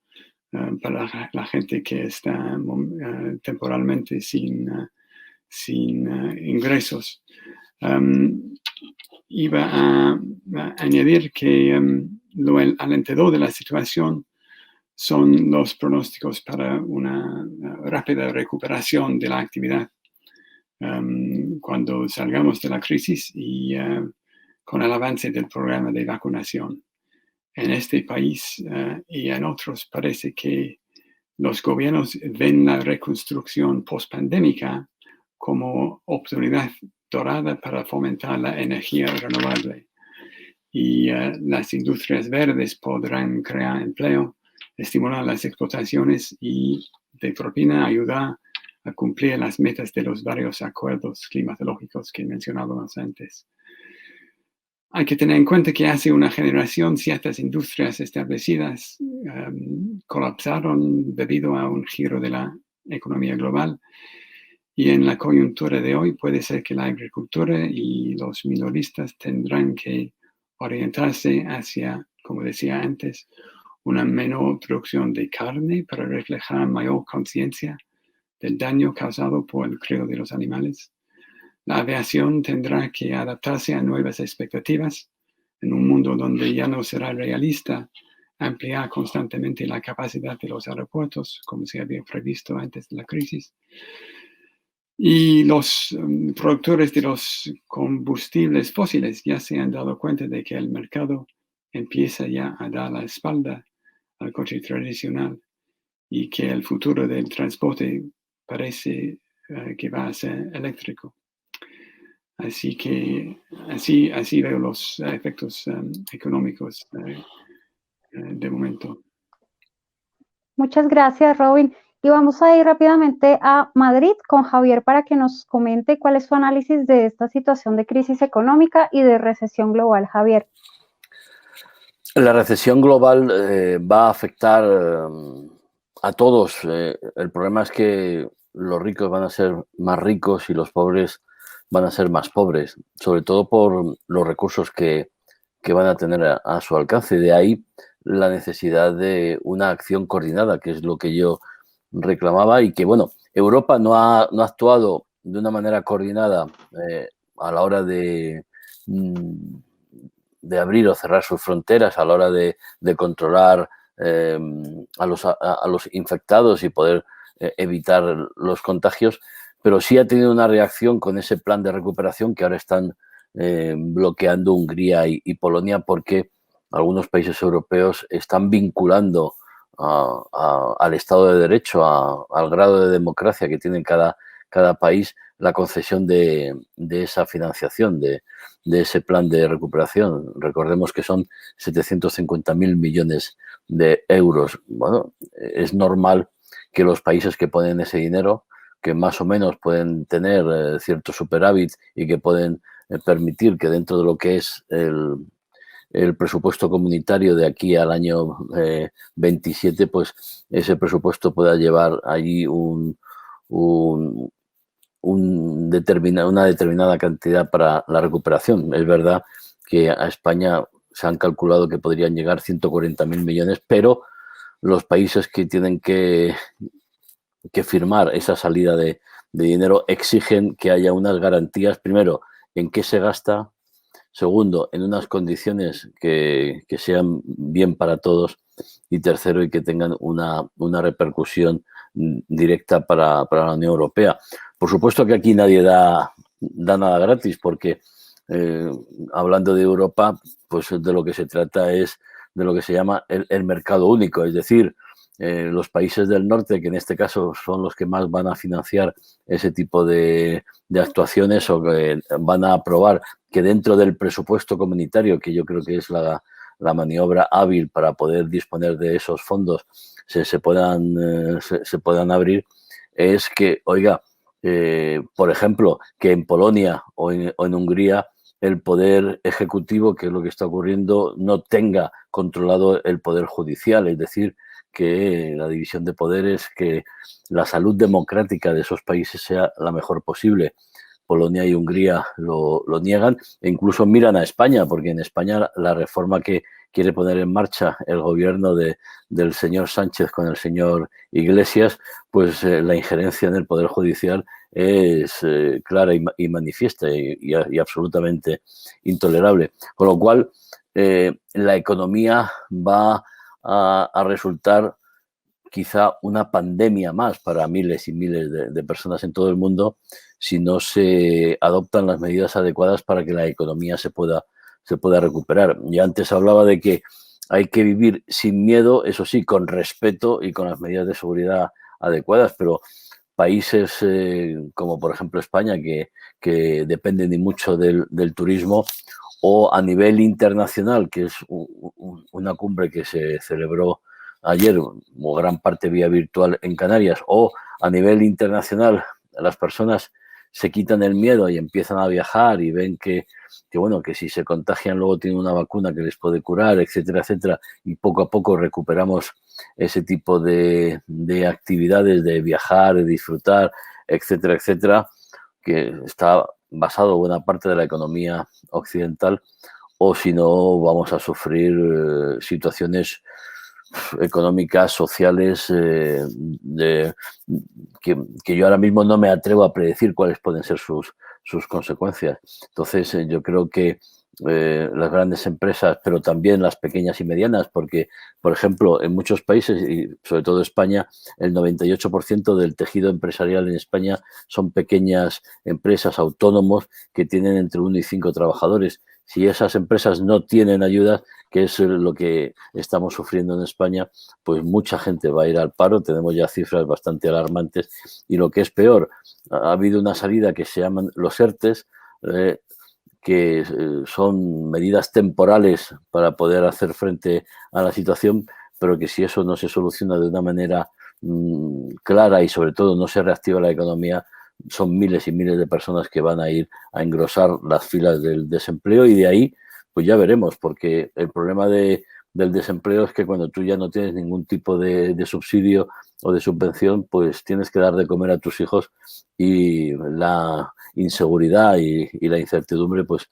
para la gente que está temporalmente sin ingresos. Iba a añadir que lo alentador de la situación son los pronósticos para una rápida recuperación de la actividad cuando salgamos de la crisis y con el avance del programa de vacunación. En este país y en otros parece que los gobiernos ven la reconstrucción post-pandémica como oportunidad dorada para fomentar la energía renovable. Y las industrias verdes podrán crear empleo, estimular las exportaciones y, de propina, ayudar a cumplir las metas de los varios acuerdos climatológicos que mencionábamos antes. Hay que tener en cuenta que hace una generación ciertas industrias establecidas colapsaron debido a un giro de la economía global. Y en la coyuntura de hoy puede ser que la agricultura y los minoristas tendrán que orientarse hacia, como decía antes, una menor producción de carne para reflejar mayor conciencia del daño causado por el cruel de los animales. La aviación tendrá que adaptarse a nuevas expectativas en un mundo donde ya no será realista ampliar constantemente la capacidad de los aeropuertos, como se había previsto antes de la crisis. Y los productores de los combustibles fósiles ya se han dado cuenta de que el mercado empieza ya a dar la espalda al coche tradicional y que el futuro del transporte parece que va a ser eléctrico. Así que así veo los efectos económicos de momento. Muchas gracias, Robin. Y vamos a ir rápidamente a Madrid con Javier para que nos comente cuál es su análisis de esta situación de crisis económica y de recesión global. Javier. La recesión global va a afectar a todos. El problema es que los ricos van a ser más ricos y los pobres van a ser más pobres, sobre todo por los recursos que van a tener a su alcance. De ahí la necesidad de una acción coordinada, que es lo que yo reclamaba, y que, bueno, Europa no ha actuado de una manera coordinada a la hora de abrir o cerrar sus fronteras, a la hora de controlar a los infectados y poder evitar los contagios, pero sí ha tenido una reacción con ese plan de recuperación que ahora están bloqueando Hungría y Polonia, porque algunos países europeos están vinculando al Estado de Derecho, al grado de democracia que tiene cada cada país la concesión de esa financiación, de ese plan de recuperación. Recordemos que son 750.000 millones de euros. Bueno, es normal que los países que ponen ese dinero, que más o menos pueden tener cierto superávit y que pueden permitir que dentro de lo que es el presupuesto comunitario de aquí al año 27, pues ese presupuesto pueda llevar allí una determinada cantidad para la recuperación. Es verdad que a España se han calculado que podrían llegar 140.000 millones, pero los países que tienen que firmar esa salida de dinero exigen que haya unas garantías, primero, en qué se gasta, segundo, en unas condiciones que sean bien para todos, y tercero, y que tengan una repercusión directa para la Unión Europea. Por supuesto que aquí nadie da nada gratis, porque hablando de Europa, pues de lo que se trata es de lo que se llama el mercado único, es decir, los países del norte, que en este caso son los que más van a financiar ese tipo de actuaciones, o que van a aprobar que dentro del presupuesto comunitario, que yo creo que es la maniobra hábil para poder disponer de esos fondos, se puedan abrir, es que, oiga, por ejemplo, que en Polonia o en Hungría el poder ejecutivo, que es lo que está ocurriendo, no tenga controlado el poder judicial, es decir, que la división de poderes, que la salud democrática de esos países sea la mejor posible. Polonia y Hungría lo niegan e incluso miran a España, porque en España la reforma que quiere poner en marcha el gobierno del señor Sánchez con el señor Iglesias, pues la injerencia en el poder judicial es clara y manifiesta y absolutamente intolerable. Con lo cual, la economía va a resultar quizá una pandemia más para miles y miles de personas en todo el mundo si no se adoptan las medidas adecuadas para que la economía se pueda recuperar. Ya antes hablaba de que hay que vivir sin miedo, eso sí, con respeto y con las medidas de seguridad adecuadas, pero países como por ejemplo España, que dependen y mucho del turismo, o a nivel internacional, que es una cumbre que se celebró ayer, o gran parte vía virtual en Canarias, o a nivel internacional las personas se quitan el miedo y empiezan a viajar y ven que bueno, que si se contagian luego tienen una vacuna que les puede curar, etcétera, etcétera, y poco a poco recuperamos ese tipo de actividades de viajar, de disfrutar, etcétera, etcétera, que está basado buena parte de la economía occidental, o si no vamos a sufrir situaciones económicas, sociales, que yo ahora mismo no me atrevo a predecir cuáles pueden ser sus consecuencias. Entonces, yo creo que las grandes empresas, pero también las pequeñas y medianas, porque, por ejemplo, en muchos países, y sobre todo España, el 98% del tejido empresarial en España son pequeñas empresas, autónomos, que tienen entre 1 y 5 trabajadores. Si esas empresas no tienen ayudas, que es lo que estamos sufriendo en España, pues mucha gente va a ir al paro. Tenemos ya cifras bastante alarmantes, y lo que es peor, ha habido una salida que se llaman los ERTES, que son medidas temporales para poder hacer frente a la situación, pero que si eso no se soluciona de una manera clara y sobre todo no se reactiva la economía, son miles y miles de personas que van a ir a engrosar las filas del desempleo, y de ahí pues ya veremos, porque el problema del desempleo es que cuando tú ya no tienes ningún tipo de subsidio o de subvención, pues tienes que dar de comer a tus hijos, y la inseguridad y la incertidumbre pues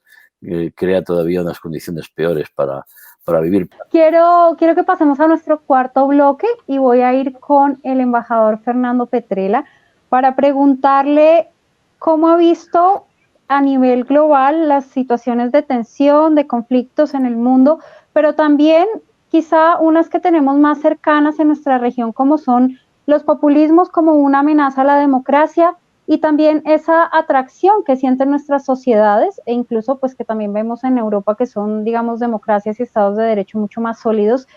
crea todavía unas condiciones peores para vivir. Quiero que pasemos a nuestro cuarto bloque, y voy a ir con el embajador Fernando Petrella para preguntarle cómo ha visto a nivel global las situaciones de tensión, de conflictos en el mundo, pero también quizá unas que tenemos más cercanas en nuestra región, como son los populismos como una amenaza a la democracia, y también esa atracción que sienten nuestras sociedades, e incluso pues que también vemos en Europa, que son, digamos, democracias y estados de derecho mucho más sólidos.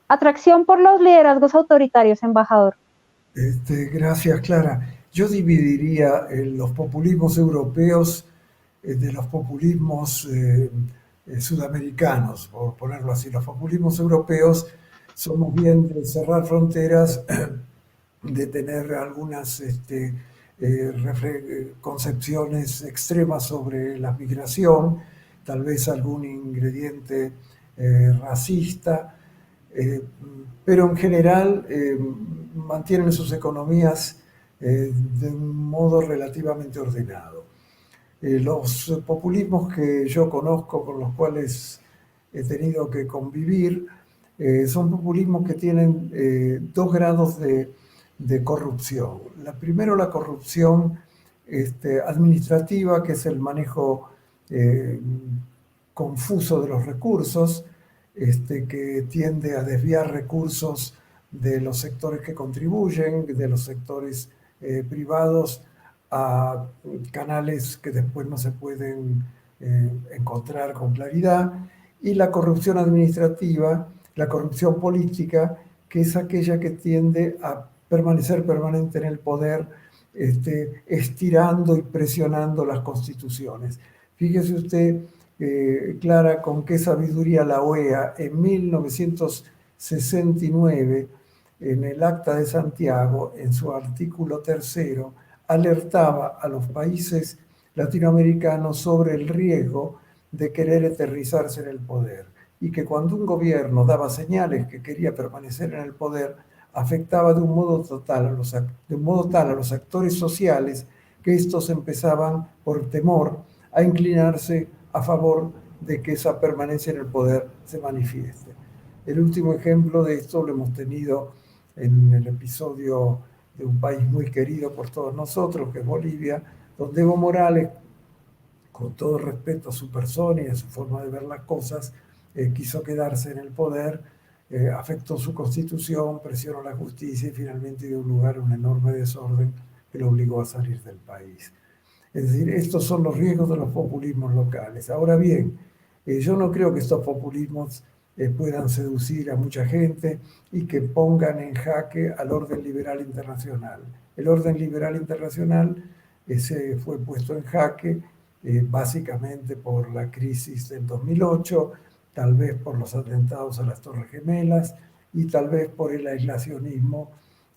Atracción por los liderazgos autoritarios, embajador. Gracias, Clara. Yo dividiría los populismos europeos de los populismos sudamericanos, por ponerlo así. Los populismos europeos somos bien de cerrar fronteras, de tener algunas concepciones extremas sobre la migración, tal vez algún ingrediente racista, pero en general mantienen sus economías de un modo relativamente ordenado. Los populismos que yo conozco, con los cuales he tenido que convivir, son populismos que tienen dos grados de corrupción. Primero, la corrupción administrativa, que es el manejo confuso de los recursos, que tiende a desviar recursos de los sectores que contribuyen, de los sectores privados, a canales que después no se pueden encontrar con claridad, y la corrupción administrativa, la corrupción política, que es aquella que tiende a permanecer permanente en el poder, estirando y presionando las constituciones. Fíjese usted, Clara, con qué sabiduría la OEA en 1969, en el Acta de Santiago, en su artículo 3, alertaba a los países latinoamericanos sobre el riesgo de querer eternizarse en el poder, y que cuando un gobierno daba señales que quería permanecer en el poder, afectaba de un modo tal a los actores sociales, que estos empezaban, por temor, a inclinarse a favor de que esa permanencia en el poder se manifieste. El último ejemplo de esto lo hemos tenido en el episodio de un país muy querido por todos nosotros, que es Bolivia, donde Evo Morales, con todo respeto a su persona y a su forma de ver las cosas, quiso quedarse en el poder, afectó su constitución, presionó la justicia y finalmente dio lugar a un enorme desorden que lo obligó a salir del país. Es decir, estos son los riesgos de los populismos locales. Ahora bien, yo no creo que estos populismos puedan seducir a mucha gente y que pongan en jaque al orden liberal internacional. El orden liberal internacional se fue puesto en jaque básicamente por la crisis del 2008, tal vez por los atentados a las Torres Gemelas y tal vez por el aislacionismo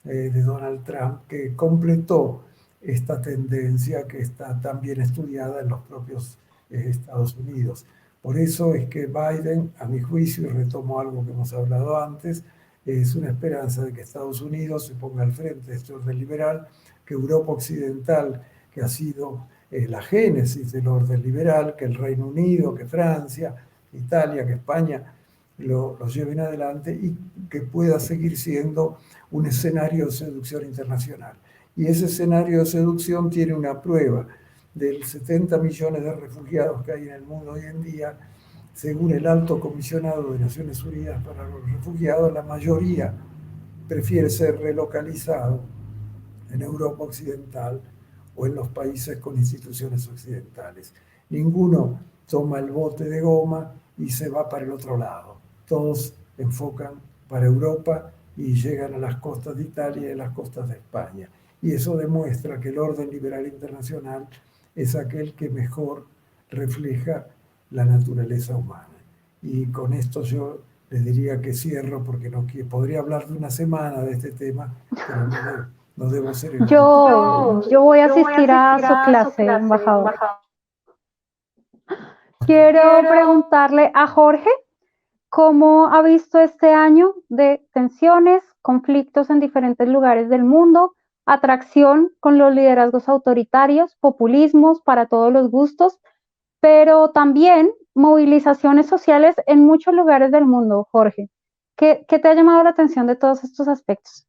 de Donald Trump, que completó esta tendencia que está tan bien estudiada en los propios Estados Unidos. Por eso es que Biden, a mi juicio, y retomo algo que hemos hablado antes, es una esperanza de que Estados Unidos se ponga al frente de este orden liberal, que Europa Occidental, que ha sido la génesis del orden liberal, que el Reino Unido, que Francia, que Italia, que España lo lleven adelante y que pueda seguir siendo un escenario de seducción internacional. Y ese escenario de seducción tiene una prueba. Del 70 millones de refugiados que hay en el mundo hoy en día, según el Alto Comisionado de Naciones Unidas para los Refugiados, la mayoría prefiere ser relocalizado en Europa Occidental o en los países con instituciones occidentales. Ninguno toma el bote de goma y se va para el otro lado. Todos enfocan para Europa y llegan a las costas de Italia y a las costas de España. Y eso demuestra que el orden liberal internacional es aquel que mejor refleja la naturaleza humana. Y con esto yo les diría que cierro, porque no podría hablar de una semana de este tema, pero no debo ser el Yo voy a asistir a su clase, embajador. Quiero preguntarle a Jorge cómo ha visto este año de tensiones, conflictos en diferentes lugares del mundo, atracción con los liderazgos autoritarios, populismos para todos los gustos, pero también movilizaciones sociales en muchos lugares del mundo, Jorge. ¿Qué te ha llamado la atención de todos estos aspectos?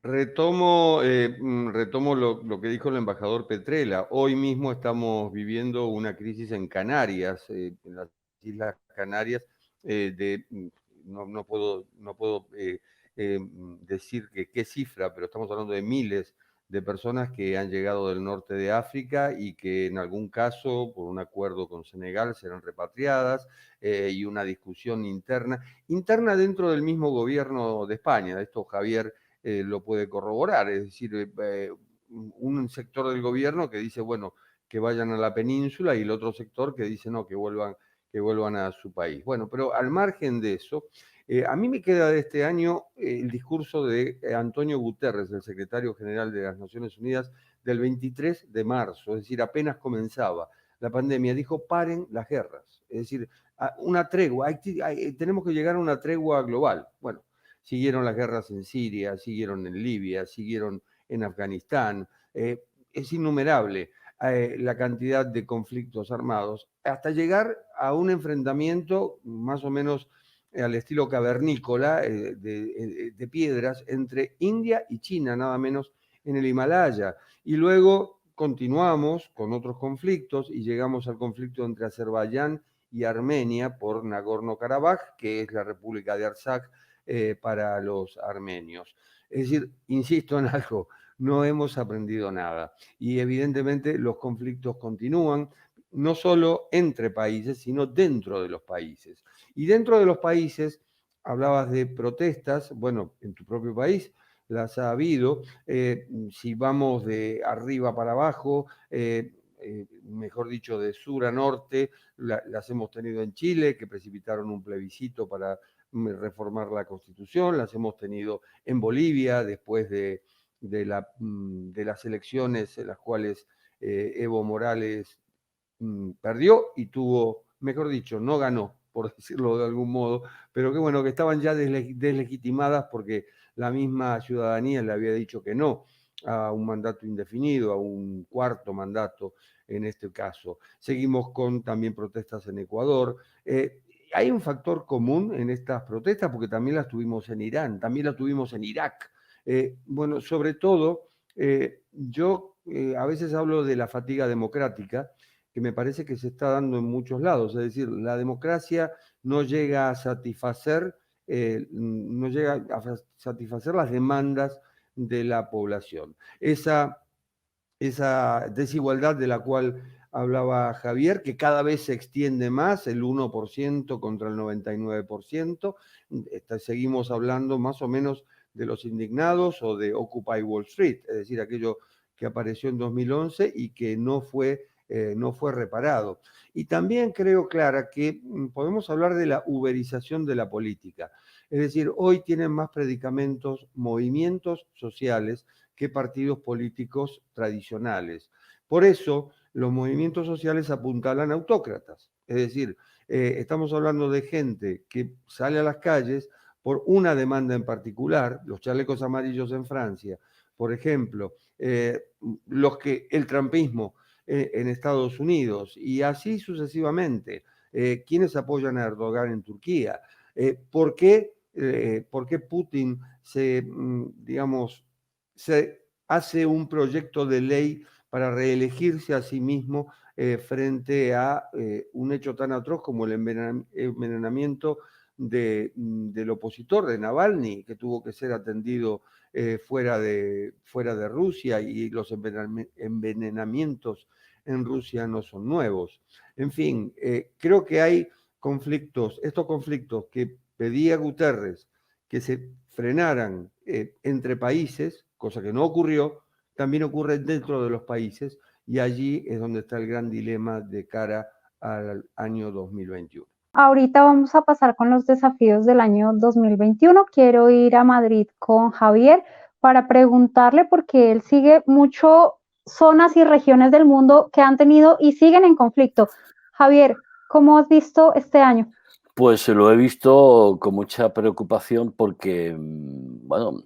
Retomo lo que dijo el embajador Petrella. Hoy mismo estamos viviendo una crisis en Canarias, en las Islas Canarias. No puedo decir qué cifra, pero estamos hablando de miles de personas que han llegado del norte de África y que en algún caso, por un acuerdo con Senegal, serán repatriadas, y una discusión interna dentro del mismo gobierno de España. Esto Javier lo puede corroborar, es decir, un sector del gobierno que dice, bueno, que vayan a la península, y el otro sector que dice, no, que vuelvan a su país. Bueno, pero al margen de eso, a mí me queda de este año el discurso de Antonio Guterres, el secretario general de las Naciones Unidas, del 23 de marzo, es decir, apenas comenzaba la pandemia. Dijo, paren las guerras, es decir, una tregua, tenemos que llegar a una tregua global. Bueno, siguieron las guerras en Siria, siguieron en Libia, siguieron en Afganistán, es innumerable la cantidad de conflictos armados, hasta llegar a un enfrentamiento más o menos al estilo cavernícola de piedras entre India y China, nada menos, en el Himalaya. Y luego continuamos con otros conflictos y llegamos al conflicto entre Azerbaiyán y Armenia por Nagorno-Karabaj, que es la República de Artsaj para los armenios. Es decir, insisto en algo, no hemos aprendido nada. Y evidentemente los conflictos continúan, no solo entre países, sino dentro de los países. Y dentro de los países, hablabas de protestas, bueno, en tu propio país las ha habido. Si vamos de arriba para abajo, mejor dicho, de sur a norte, las hemos tenido en Chile, que precipitaron un plebiscito para reformar la Constitución, las hemos tenido en Bolivia después de las elecciones en las cuales Evo Morales perdió y tuvo, mejor dicho, no ganó, por decirlo de algún modo, pero que bueno, que estaban ya deslegitimadas porque la misma ciudadanía le había dicho que no a un mandato indefinido, a un cuarto mandato en este caso. Seguimos con también protestas en Ecuador. Hay un factor común en estas protestas porque también las tuvimos en Irán, también las tuvimos en Irak. Bueno, sobre todo, yo a veces hablo de la fatiga democrática, que me parece que se está dando en muchos lados. Es decir, la democracia no llega a satisfacer, las demandas de la población. Esa desigualdad de la cual hablaba Javier, que cada vez se extiende más, el 1% contra el 99%, seguimos hablando más o menos de los indignados o de Occupy Wall Street, es decir, aquello que apareció en 2011 y que no fue reparado. Y también creo, Clara, que podemos hablar de la uberización de la política. Es decir, hoy tienen más predicamentos movimientos sociales que partidos políticos tradicionales. Por eso, los movimientos sociales apuntalan a autócratas. Es decir, estamos hablando de gente que sale a las calles por una demanda en particular, los chalecos amarillos en Francia, por ejemplo, el trumpismo en Estados Unidos, y así sucesivamente. ¿Quiénes apoyan a Erdogan en Turquía? ¿Por qué Putin se hace un proyecto de ley para reelegirse a sí mismo frente a un hecho tan atroz como el envenenamiento del opositor, de Navalny, que tuvo que ser atendido fuera de Rusia, y los envenenamientos en Rusia no son nuevos? En fin, creo que hay estos conflictos que pedía Guterres que se frenaran entre países, cosa que no ocurrió, también ocurre dentro de los países, y allí es donde está el gran dilema de cara al año 2021. Ahorita vamos a pasar con los desafíos del año 2021. Quiero ir a Madrid con Javier para preguntarle, porque él sigue mucho zonas y regiones del mundo que han tenido y siguen en conflicto. Javier, ¿cómo has visto este año? Pues lo he visto con mucha preocupación porque, bueno,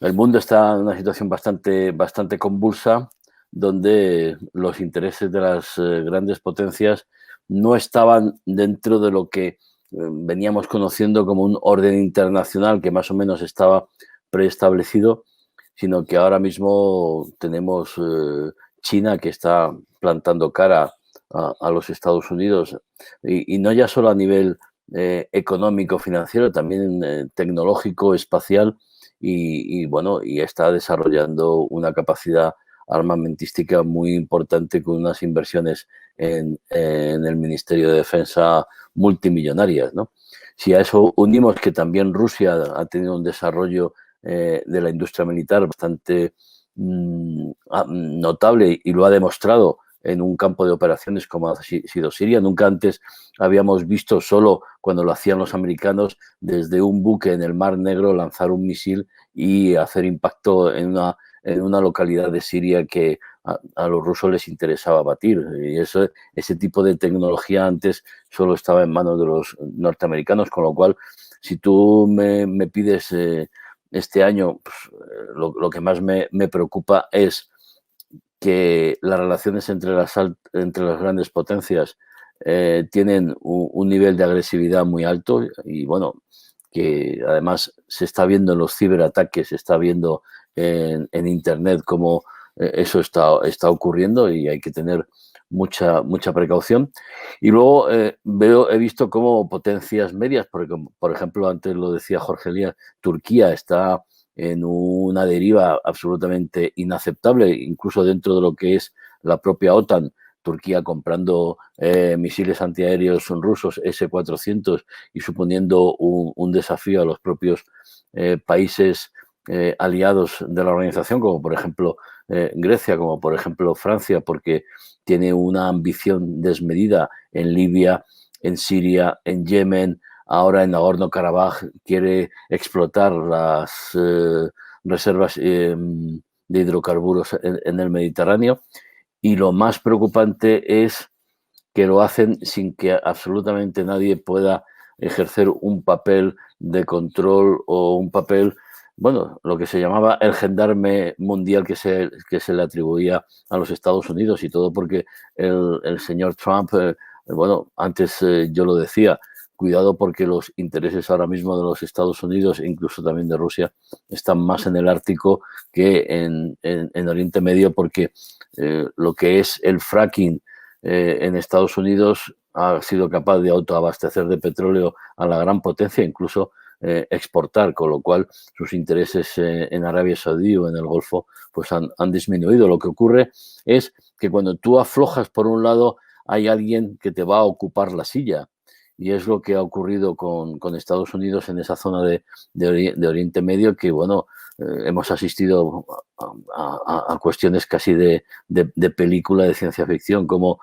el mundo está en una situación bastante convulsa, donde los intereses de las grandes potencias no estaban dentro de lo que veníamos conociendo como un orden internacional que más o menos estaba preestablecido, sino que ahora mismo tenemos China, que está plantando cara a los Estados Unidos, y no ya solo a nivel económico, financiero, también tecnológico, espacial, y bueno, y está desarrollando una capacidad armamentística muy importante, con unas inversiones en el Ministerio de Defensa multimillonarias, ¿no? Si a eso unimos que también Rusia ha tenido un desarrollo de la industria militar bastante notable, y lo ha demostrado en un campo de operaciones como ha sido Siria. Nunca antes habíamos visto, solo cuando lo hacían los americanos, desde un buque en el Mar Negro lanzar un misil y hacer impacto en una localidad de Siria que a los rusos les interesaba batir. Y ese tipo de tecnología antes solo estaba en manos de los norteamericanos, con lo cual, si tú me pides este año, pues, lo que más me preocupa es que las relaciones entre las grandes potencias tienen un nivel de agresividad muy alto, y bueno, que además se está viendo en los ciberataques, se está viendo en Internet cómo eso está ocurriendo, y hay que tener mucha precaución. Y luego he visto cómo potencias medias, porque, por ejemplo, antes lo decía Jorge Elías, Turquía está en una deriva absolutamente inaceptable, incluso dentro de lo que es la propia OTAN. Turquía comprando misiles antiaéreos rusos S-400 y suponiendo un desafío a los propios países aliados de la organización, como por ejemplo Grecia, como por ejemplo Francia, porque tiene una ambición desmedida en Libia, en Siria, en Yemen. Ahora en Nagorno-Karabaj quiere explotar las reservas de hidrocarburos en el Mediterráneo. Y lo más preocupante es que lo hacen sin que absolutamente nadie pueda ejercer un papel de control o un papel, bueno, lo que se llamaba el gendarme mundial que se le atribuía a los Estados Unidos, y todo porque el señor Trump, bueno, antes yo lo decía, cuidado, porque los intereses ahora mismo de los Estados Unidos, e incluso también de Rusia, están más en el Ártico que en Oriente Medio, porque lo que es el fracking en Estados Unidos ha sido capaz de autoabastecer de petróleo a la gran potencia, incluso exportar, con lo cual sus intereses en Arabia Saudí o en el Golfo pues han disminuido. Lo que ocurre es que cuando tú aflojas por un lado, hay alguien que te va a ocupar la silla. Y es lo que ha ocurrido con Estados Unidos en esa zona de Oriente Medio, que, bueno, hemos asistido a cuestiones casi de película de ciencia ficción, como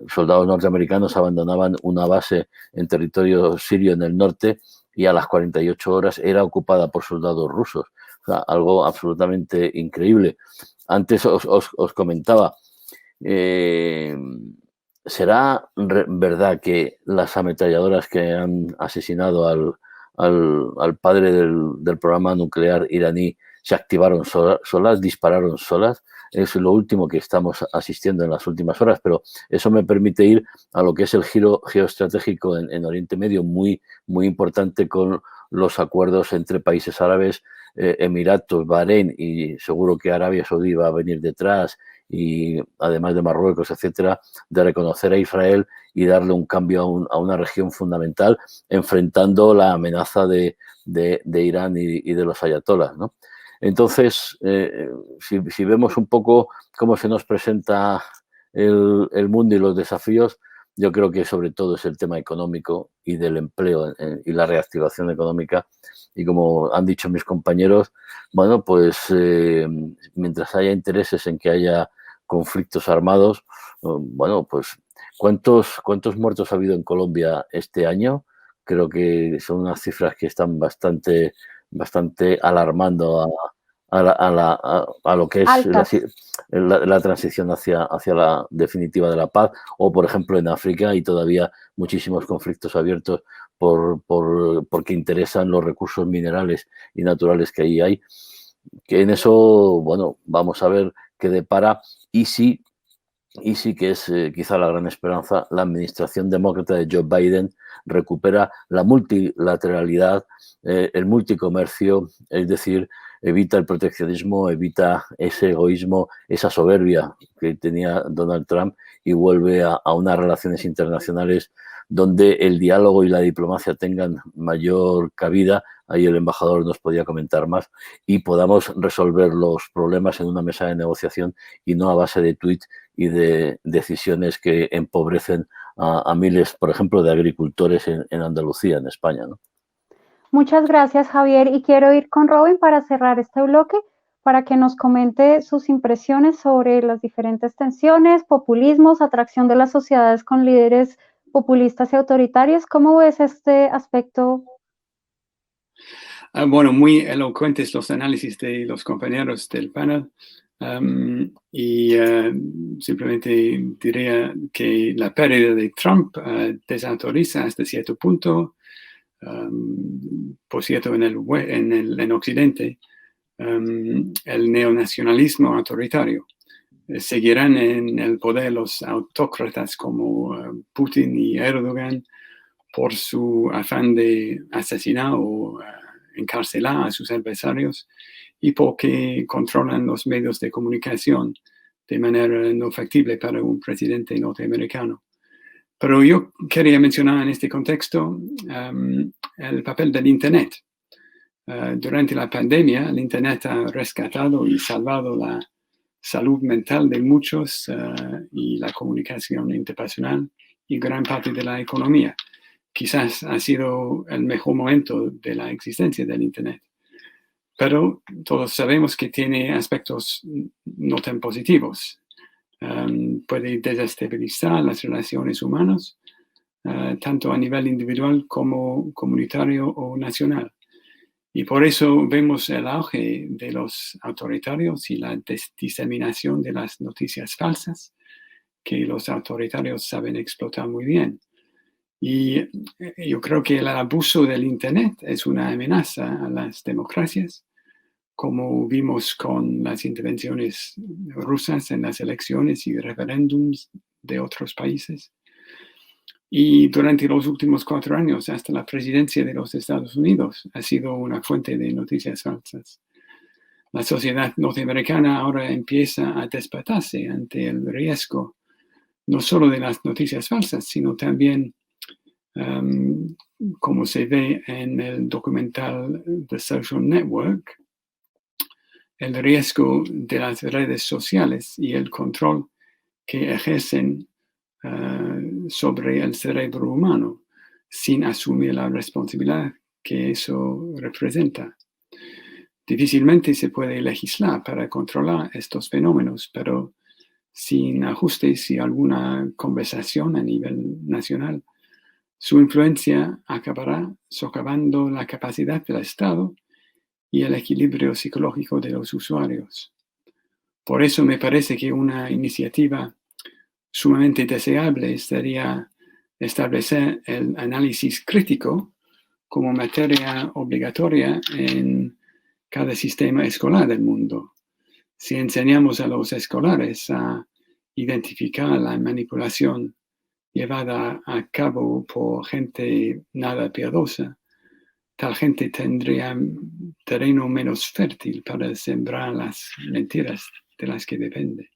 soldados norteamericanos abandonaban una base en territorio sirio en el norte y a las 48 horas era ocupada por soldados rusos. O sea, algo absolutamente increíble. Antes os comentaba, ¿será verdad que las ametralladoras que han asesinado al padre del programa nuclear iraní se activaron solas, dispararon solas? Es lo último que estamos asistiendo en las últimas horas, pero eso me permite ir a lo que es el giro geoestratégico en Oriente Medio, muy, muy importante, con los acuerdos entre países árabes, Emiratos, Bahrein, y seguro que Arabia Saudí va a venir detrás, y además de Marruecos, etcétera, de reconocer a Israel y darle un cambio a una región fundamental, enfrentando la amenaza de Irán y de los ayatolás, ¿no? Entonces, si vemos un poco cómo se nos presenta el mundo y los desafíos, yo creo que sobre todo es el tema económico y del empleo y la reactivación económica. Y como han dicho mis compañeros, bueno, pues mientras haya intereses en que haya conflictos armados, bueno, pues ¿cuántos muertos ha habido en Colombia este año? Creo que son unas cifras que están bastante alarmando a lo que es la transición hacia la definitiva de la paz, o por ejemplo en África hay todavía muchísimos conflictos abiertos porque interesan los recursos minerales y naturales que ahí hay, que en eso, bueno, vamos a ver qué depara, y sí que es quizá la gran esperanza, la administración demócrata de Joe Biden recupera la multilateralidad, el multicomercio, es decir, evita el proteccionismo, evita ese egoísmo, esa soberbia que tenía Donald Trump, y vuelve a unas relaciones internacionales donde el diálogo y la diplomacia tengan mayor cabida. Ahí el embajador nos podía comentar más, y podamos resolver los problemas en una mesa de negociación y no a base de tuits y de decisiones que empobrecen a miles, por ejemplo, de agricultores en Andalucía, en España, ¿no? Muchas gracias, Javier. Y quiero ir con Robin para cerrar este bloque, para que nos comente sus impresiones sobre las diferentes tensiones, populismos, atracción de las sociedades con líderes populistas y autoritarios. ¿Cómo ves este aspecto? Bueno, muy elocuentes los análisis de los compañeros del panel. Simplemente diría que la pérdida de Trump desautoriza hasta cierto punto, por cierto, en Occidente, el neonacionalismo autoritario. Seguirán en el poder los autócratas como Putin y Erdogan por su afán de asesinar o encarcelar a sus adversarios y porque controlan los medios de comunicación de manera no factible para un presidente norteamericano. Pero yo quería mencionar en este contexto el papel del Internet. Durante la pandemia, el Internet ha rescatado y salvado la salud mental de muchos y la comunicación internacional y gran parte de la economía. Quizás ha sido el mejor momento de la existencia del Internet. Pero todos sabemos que tiene aspectos no tan positivos. Puede desestabilizar las relaciones humanas, tanto a nivel individual como comunitario o nacional. Y por eso vemos el auge de los autoritarios y la diseminación de las noticias falsas, que los autoritarios saben explotar muy bien. Y yo creo que el abuso del Internet es una amenaza a las democracias, como vimos con las intervenciones rusas en las elecciones y referéndums de otros países. Y durante los últimos 4 años, hasta la presidencia de los Estados Unidos ha sido una fuente de noticias falsas. La sociedad norteamericana ahora empieza a despertarse ante el riesgo, no solo de las noticias falsas, sino también, como se ve en el documental The Social Network, el riesgo de las redes sociales y el control que ejercen sobre el cerebro humano sin asumir la responsabilidad que eso representa. Difícilmente se puede legislar para controlar estos fenómenos, pero sin ajustes y alguna conversación a nivel nacional, su influencia acabará socavando la capacidad del Estado y el equilibrio psicológico de los usuarios. Por eso me parece que una iniciativa sumamente deseable sería establecer el análisis crítico como materia obligatoria en cada sistema escolar del mundo. Si enseñamos a los escolares a identificar la manipulación llevada a cabo por gente nada piadosa, tal gente tendría terreno menos fértil para sembrar las mentiras de las que depende.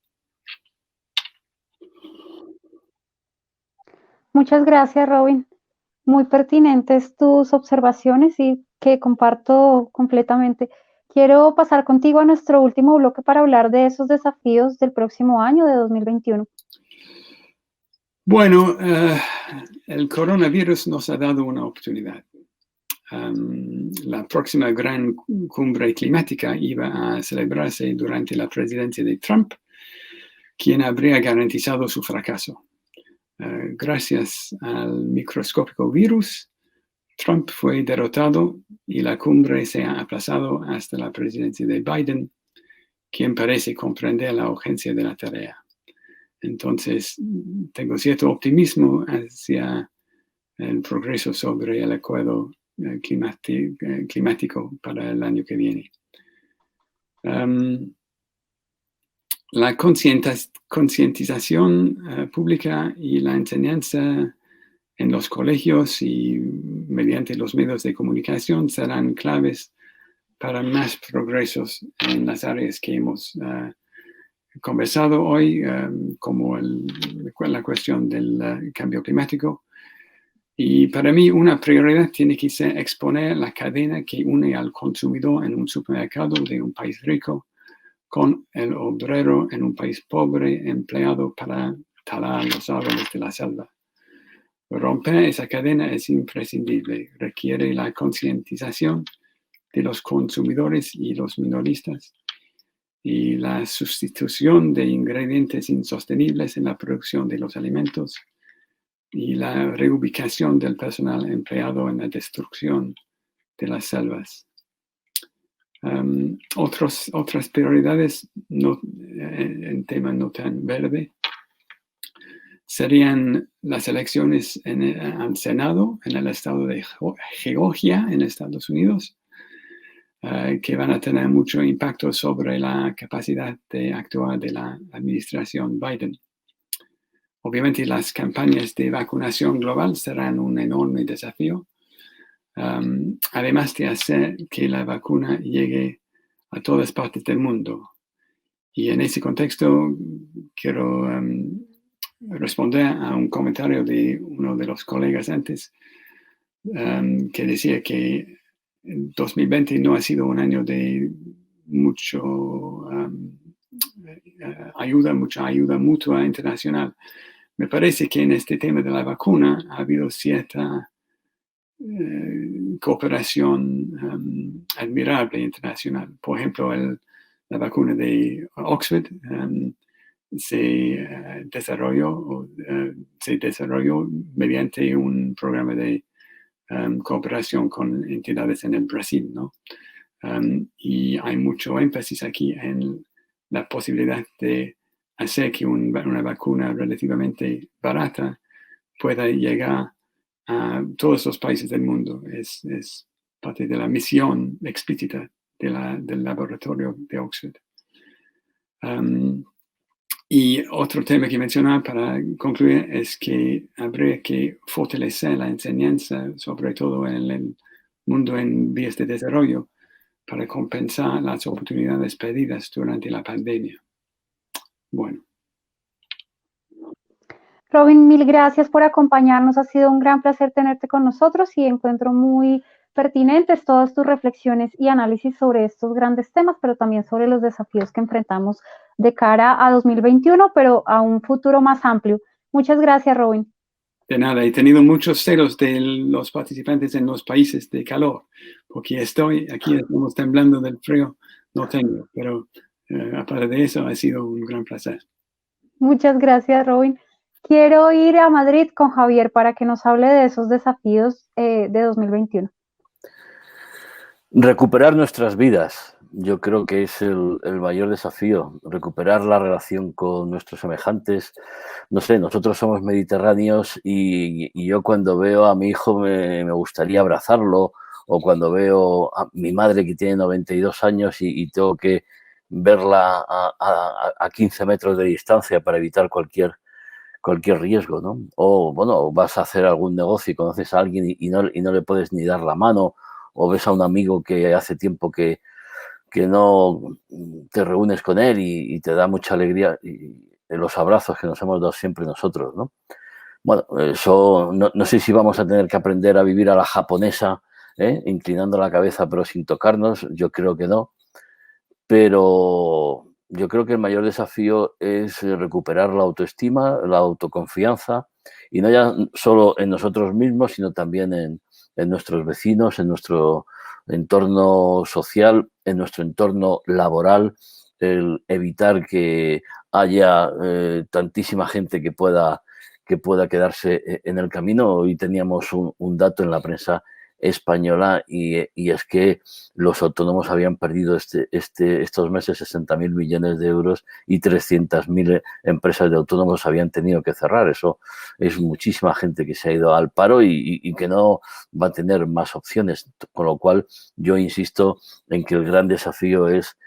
Muchas gracias, Robin. Muy pertinentes tus observaciones y que comparto completamente. Quiero pasar contigo a nuestro último bloque para hablar de esos desafíos del próximo año, de 2021. Bueno, el coronavirus nos ha dado una oportunidad. La próxima gran cumbre climática iba a celebrarse durante la presidencia de Trump, quien habría garantizado su fracaso. Gracias al microscópico virus, Trump fue derrotado y la cumbre se ha aplazado hasta la presidencia de Biden, quien parece comprender la urgencia de la tarea. Entonces, tengo cierto optimismo hacia el progreso sobre el acuerdo climático para el año que viene. La concientización pública y la enseñanza en los colegios y mediante los medios de comunicación serán claves para más progresos en las áreas que hemos conversado hoy, como la cuestión del cambio climático. Y para mí una prioridad tiene que ser exponer la cadena que une al consumidor en un supermercado de un país rico con el obrero en un país pobre empleado para talar los árboles de la selva. Romper esa cadena es imprescindible. Requiere la concientización de los consumidores y los minoristas y la sustitución de ingredientes insostenibles en la producción de los alimentos y la reubicación del personal empleado en la destrucción de las selvas. Otras prioridades en tema no tan verde serían las elecciones al Senado en el estado de Georgia, en Estados Unidos, que van a tener mucho impacto sobre la capacidad de actuar de la administración Biden. Obviamente las campañas de vacunación global serán un enorme desafío, además de hacer que la vacuna llegue a todas partes del mundo. Y en ese contexto quiero responder a un comentario de uno de los colegas antes, que decía que 2020 no ha sido un año de mucha ayuda mutua internacional. Me parece que en este tema de la vacuna ha habido cierta cooperación admirable internacional. Por ejemplo, la vacuna de Oxford se desarrolló mediante un programa de cooperación con entidades en el Brasil, ¿no? Y hay mucho énfasis aquí en la posibilidad de hacer que una vacuna relativamente barata pueda llegar a todos los países del mundo. Es parte de la misión explícita del laboratorio de Oxford. Y otro tema que mencionar para concluir es que habría que fortalecer la enseñanza, sobre todo en el mundo en vías de desarrollo, para compensar las oportunidades perdidas durante la pandemia. Bueno. Robin, mil gracias por acompañarnos. Ha sido un gran placer tenerte con nosotros y encuentro muy pertinentes todas tus reflexiones y análisis sobre estos grandes temas, pero también sobre los desafíos que enfrentamos de cara a 2021, pero a un futuro más amplio. Muchas gracias, Robin. De nada, he tenido muchos celos de los participantes en los países de calor, porque estoy aquí, estamos temblando del frío, no tengo, pero aparte de eso ha sido un gran placer. Muchas gracias, Robin. Quiero ir a Madrid con Javier para que nos hable de esos desafíos de 2021. Recuperar nuestras vidas, yo creo que es el mayor desafío, recuperar la relación con nuestros semejantes. No sé, nosotros somos mediterráneos y yo cuando veo a mi hijo me gustaría abrazarlo, o cuando veo a mi madre que tiene 92 años y tengo que verla a 15 metros de distancia para evitar cualquier riesgo, ¿no? O bueno, vas a hacer algún negocio y conoces a alguien y no le puedes ni dar la mano, o ves a un amigo que hace tiempo que no te reúnes con él y te da mucha alegría y los abrazos que nos hemos dado siempre nosotros, ¿no? Bueno, eso no sé si vamos a tener que aprender a vivir a la japonesa, inclinando la cabeza pero sin tocarnos, yo creo que no, pero yo creo que el mayor desafío es recuperar la autoestima, la autoconfianza, y no ya solo en nosotros mismos, sino también en nuestros vecinos, en nuestro entorno social, en nuestro entorno laboral, el evitar que haya tantísima gente que pueda quedarse en el camino. Hoy teníamos un dato en la prensa española y es que los autónomos habían perdido estos meses 60.000 millones de euros y 300.000 empresas de autónomos habían tenido que cerrar. Eso es muchísima gente que se ha ido al paro y que no va a tener más opciones, con lo cual yo insisto en que el gran desafío es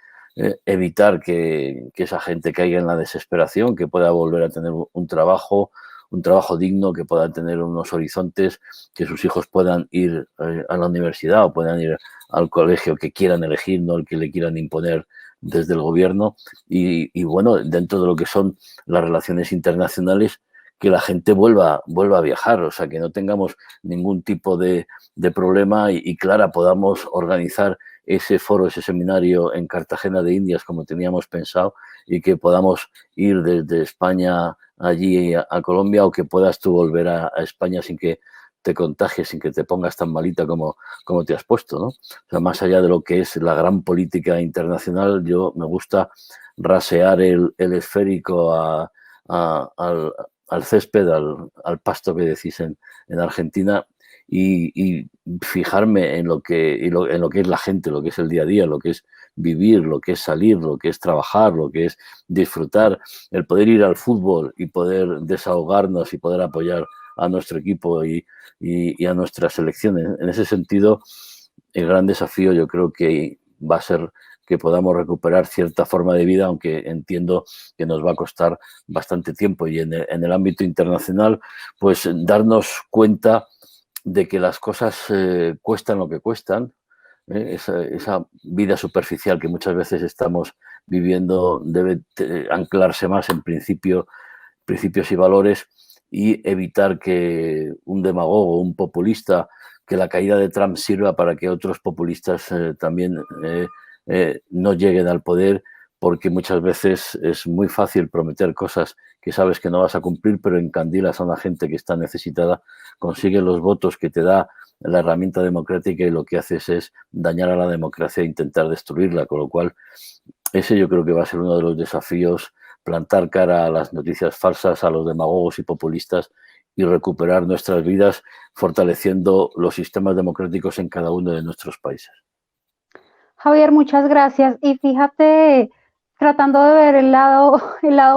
evitar que esa gente caiga en la desesperación, que pueda volver a tener un trabajo digno, que puedan tener unos horizontes, que sus hijos puedan ir a la universidad o puedan ir al colegio que quieran elegir, no el que le quieran imponer desde el gobierno. Y bueno, dentro de lo que son las relaciones internacionales, que la gente vuelva a viajar, o sea, que no tengamos ningún tipo de problema y Clara, podamos organizar ese foro, ese seminario en Cartagena de Indias como teníamos pensado y que podamos ir desde España allí a Colombia, o que puedas tú volver a España sin que te contagies, sin que te pongas tan malita como te has puesto, ¿no? O sea, más allá de lo que es la gran política internacional, yo me gusta rasear el esférico al césped, al pasto que decís en Argentina, y fijarme en lo que es la gente, lo que es el día a día, lo que es vivir, lo que es salir, lo que es trabajar, lo que es disfrutar, el poder ir al fútbol y poder desahogarnos y poder apoyar a nuestro equipo y a nuestras selecciones. En ese sentido, el gran desafío yo creo que va a ser que podamos recuperar cierta forma de vida, aunque entiendo que nos va a costar bastante tiempo. Y en el ámbito internacional, pues darnos cuenta de que las cosas cuestan lo que cuestan. Esa vida superficial que muchas veces estamos viviendo debe anclarse más en principios y valores, y evitar que un demagogo, un populista, que la caída de Trump sirva para que otros populistas también no lleguen al poder, porque muchas veces es muy fácil prometer cosas que sabes que no vas a cumplir, pero encandilas a una gente que está necesitada, consigues los votos que te da la herramienta democrática, y lo que haces es dañar a la democracia e intentar destruirla, con lo cual ese yo creo que va a ser uno de los desafíos: plantar cara a las noticias falsas, a los demagogos y populistas, y recuperar nuestras vidas fortaleciendo los sistemas democráticos en cada uno de nuestros países. Javier, muchas gracias. Y fíjate, tratando de ver el lado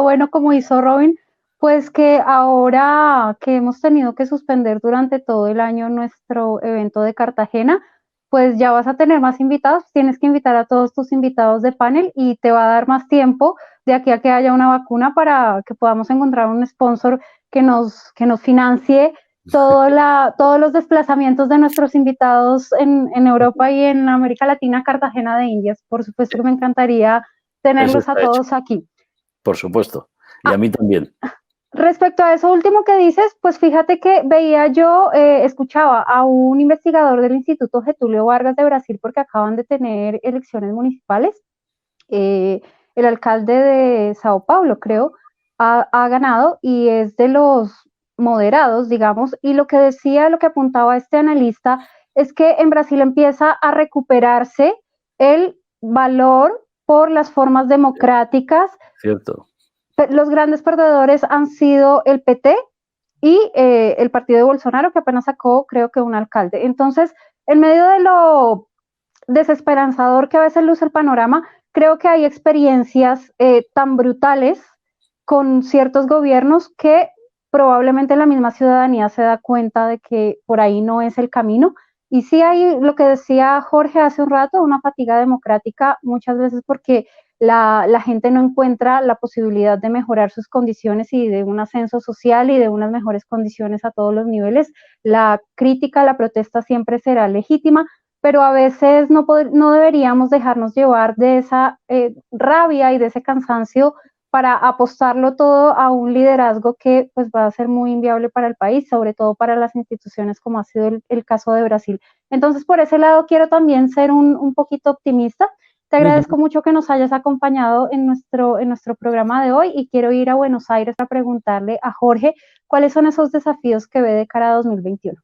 bueno como hizo Robin, pues que ahora que hemos tenido que suspender durante todo el año nuestro evento de Cartagena, pues ya vas a tener más invitados, tienes que invitar a todos tus invitados de panel y te va a dar más tiempo de aquí a que haya una vacuna para que podamos encontrar un sponsor que nos financie todos los desplazamientos de nuestros invitados en Europa y en América Latina, Cartagena de Indias. Por supuesto que me encantaría tenerlos a todos aquí. Por supuesto, y a mí también. Respecto a eso último que dices, pues fíjate que veía yo, escuchaba a un investigador del Instituto Getúlio Vargas de Brasil, porque acaban de tener elecciones municipales. El alcalde de Sao Paulo, creo, ha ganado y es de los moderados, digamos, y lo que decía, lo que apuntaba este analista, es que en Brasil empieza a recuperarse el valor por las formas democráticas. Cierto. Los grandes perdedores han sido el PT y el partido de Bolsonaro, que apenas sacó, creo que un alcalde. Entonces, en medio de lo desesperanzador que a veces luce el panorama, creo que hay experiencias tan brutales con ciertos gobiernos que probablemente la misma ciudadanía se da cuenta de que por ahí no es el camino. Y sí hay lo que decía Jorge hace un rato, una fatiga democrática, muchas veces porque la gente no encuentra la posibilidad de mejorar sus condiciones y de un ascenso social y de unas mejores condiciones a todos los niveles. La crítica, la protesta siempre será legítima, pero a veces no deberíamos dejarnos llevar de esa rabia y de ese cansancio para apostarlo todo a un liderazgo que pues va a ser muy inviable para el país, sobre todo para las instituciones como ha sido el caso de Brasil. Entonces, por ese lado quiero también ser un poquito optimista. Te agradezco mucho que nos hayas acompañado en nuestro programa de hoy, y quiero ir a Buenos Aires a preguntarle a Jorge cuáles son esos desafíos que ve de cara a 2021.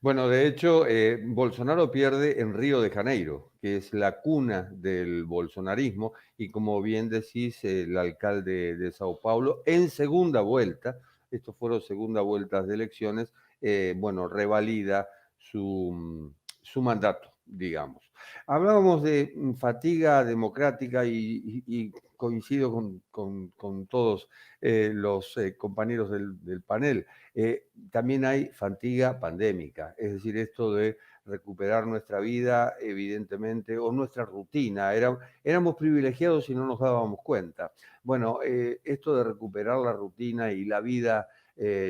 Bueno, de hecho, Bolsonaro pierde en Río de Janeiro, que es la cuna del bolsonarismo, y como bien decís, el alcalde de Sao Paulo, en segunda vuelta, estos fueron segunda vueltas de elecciones, bueno, revalida su mandato, digamos. Hablábamos de fatiga democrática y coincido con todos los compañeros del panel. También hay fatiga pandémica, es decir, esto de recuperar nuestra vida, evidentemente, o nuestra rutina. Éramos privilegiados y no nos dábamos cuenta. Bueno, esto de recuperar la rutina y la vida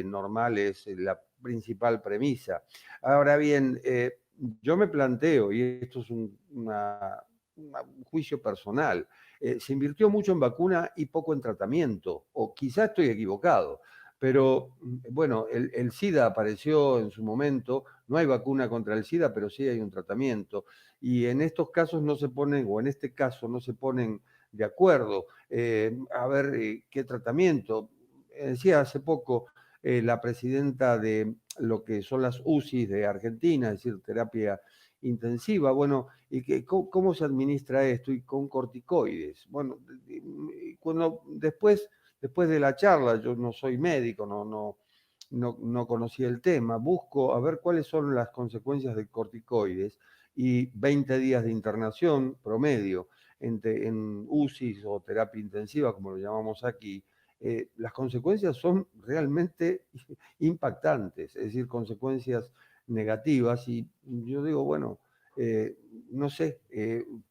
normal es la principal premisa. Ahora bien, yo me planteo, y esto es un juicio personal, se invirtió mucho en vacuna y poco en tratamiento, o quizá estoy equivocado. Pero bueno, el SIDA apareció en su momento, no hay vacuna contra el SIDA, pero sí hay un tratamiento. Y en estos casos no se ponen, o en este caso no se ponen de acuerdo a ver qué tratamiento. Decía hace poco la presidenta de lo que son las UCI de Argentina, es decir, terapia intensiva, bueno, y cómo se administra esto y con corticoides. Bueno, cuando después de la charla, yo no soy médico, no conocía el tema, busco a ver cuáles son las consecuencias de corticoides y 20 días de internación promedio en UCI o terapia intensiva, como lo llamamos aquí, las consecuencias son realmente impactantes, es decir, consecuencias negativas. Y yo digo, bueno, no sé,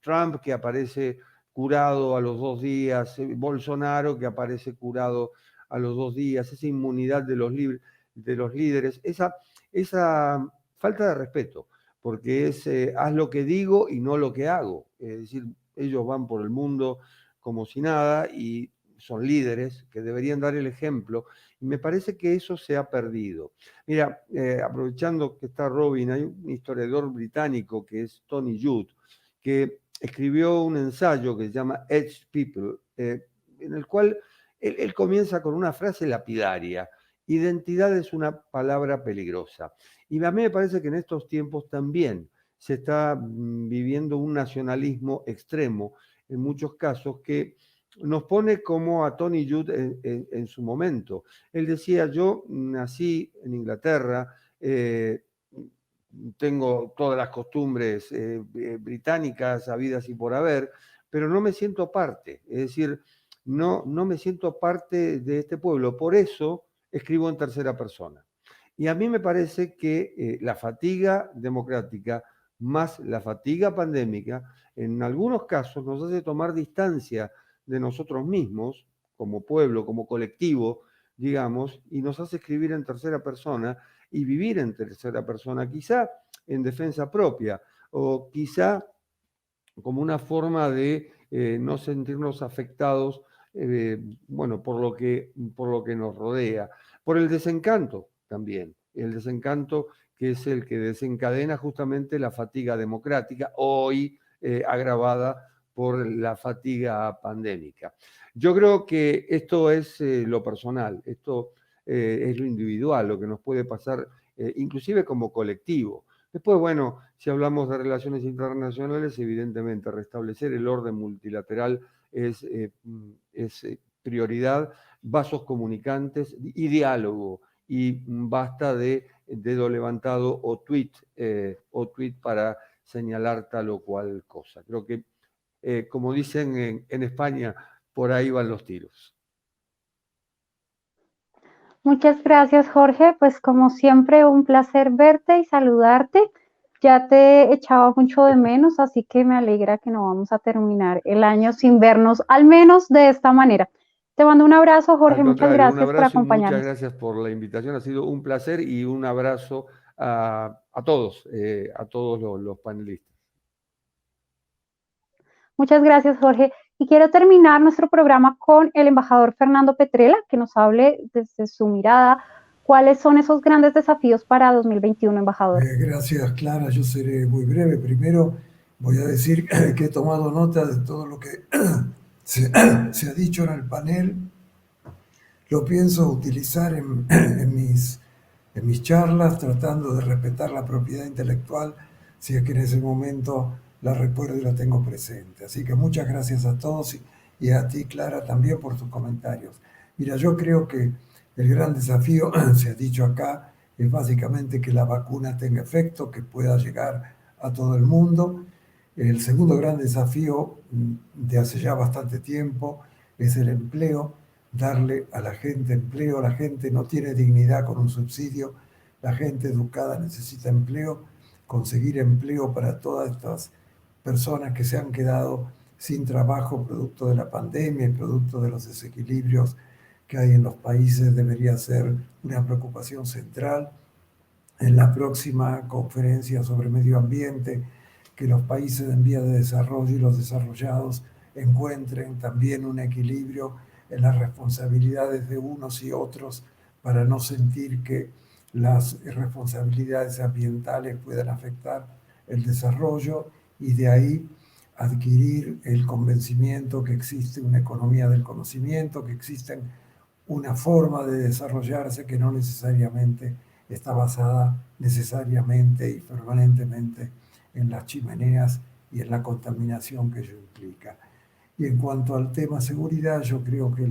Trump que aparece curado a los 2 días, Bolsonaro que aparece curado a los 2 días, esa inmunidad de los líderes, esa falta de respeto, porque es haz lo que digo y no lo que hago. Es decir, ellos van por el mundo como si nada y son líderes que deberían dar el ejemplo, y me parece que eso se ha perdido. Mira, aprovechando que está Robin, hay un historiador británico que es Tony Judd, que escribió un ensayo que se llama Edge People, en el cual él comienza con una frase lapidaria: identidad es una palabra peligrosa. Y a mí me parece que en estos tiempos también se está viviendo un nacionalismo extremo, en muchos casos, que nos pone como a Tony Judd en su momento. Él decía, yo nací en Inglaterra, tengo todas las costumbres británicas habidas y por haber, pero no me siento parte, es decir, no me siento parte de este pueblo, por eso escribo en tercera persona. Y a mí me parece que la fatiga democrática más la fatiga pandémica, en algunos casos nos hace tomar distancia de nosotros mismos, como pueblo, como colectivo, digamos, y nos hace escribir en tercera persona y vivir en tercera persona, quizá en defensa propia, o quizá como una forma de no sentirnos afectados, bueno, por lo que nos rodea, por el desencanto también, el desencanto que es el que desencadena justamente la fatiga democrática, hoy agravada por la fatiga pandémica. Yo creo que esto es lo personal, esto es lo individual, lo que nos puede pasar inclusive como colectivo. Después, bueno, si hablamos de relaciones internacionales, evidentemente restablecer el orden multilateral es prioridad, vasos comunicantes y diálogo, y basta de dedo levantado o tweet para señalar tal o cual cosa. Creo que, como dicen en España, por ahí van los tiros. Muchas gracias, Jorge. Pues como siempre, un placer verte y saludarte. Ya te echaba mucho de menos, así que me alegra que no vamos a terminar el año sin vernos, al menos de esta manera. Te mando un abrazo, Jorge. Muchas gracias por acompañarnos. Muchas gracias por la invitación. Ha sido un placer y un abrazo a todos los panelistas. Muchas gracias, Jorge. Y quiero terminar nuestro programa con el embajador Fernando Petrella, que nos hable desde su mirada cuáles son esos grandes desafíos para 2021, embajador. Gracias, Clara. Yo seré muy breve. Primero voy a decir que he tomado nota de todo lo que se ha dicho en el panel. Lo pienso utilizar en mis charlas, tratando de respetar la propiedad intelectual, si es que en ese momento la recuerdo y la tengo presente. Así que muchas gracias a todos y a ti, Clara, también por tus comentarios. Mira, yo creo que el gran desafío, se ha dicho acá, es básicamente que la vacuna tenga efecto, que pueda llegar a todo el mundo. El segundo gran desafío de hace ya bastante tiempo es el empleo, darle a la gente empleo. La gente no tiene dignidad con un subsidio, la gente educada necesita empleo, conseguir empleo para todas estas personas que se han quedado sin trabajo producto de la pandemia y producto de los desequilibrios que hay en los países debería ser una preocupación central. En la próxima conferencia sobre medio ambiente, que los países en vía de desarrollo y los desarrollados encuentren también un equilibrio en las responsabilidades de unos y otros para no sentir que las responsabilidades ambientales puedan afectar el desarrollo, y de ahí adquirir el convencimiento que existe una economía del conocimiento, que existe una forma de desarrollarse que no necesariamente está basada necesariamente y permanentemente en las chimeneas y en la contaminación que ello implica. Y en cuanto al tema seguridad, yo creo que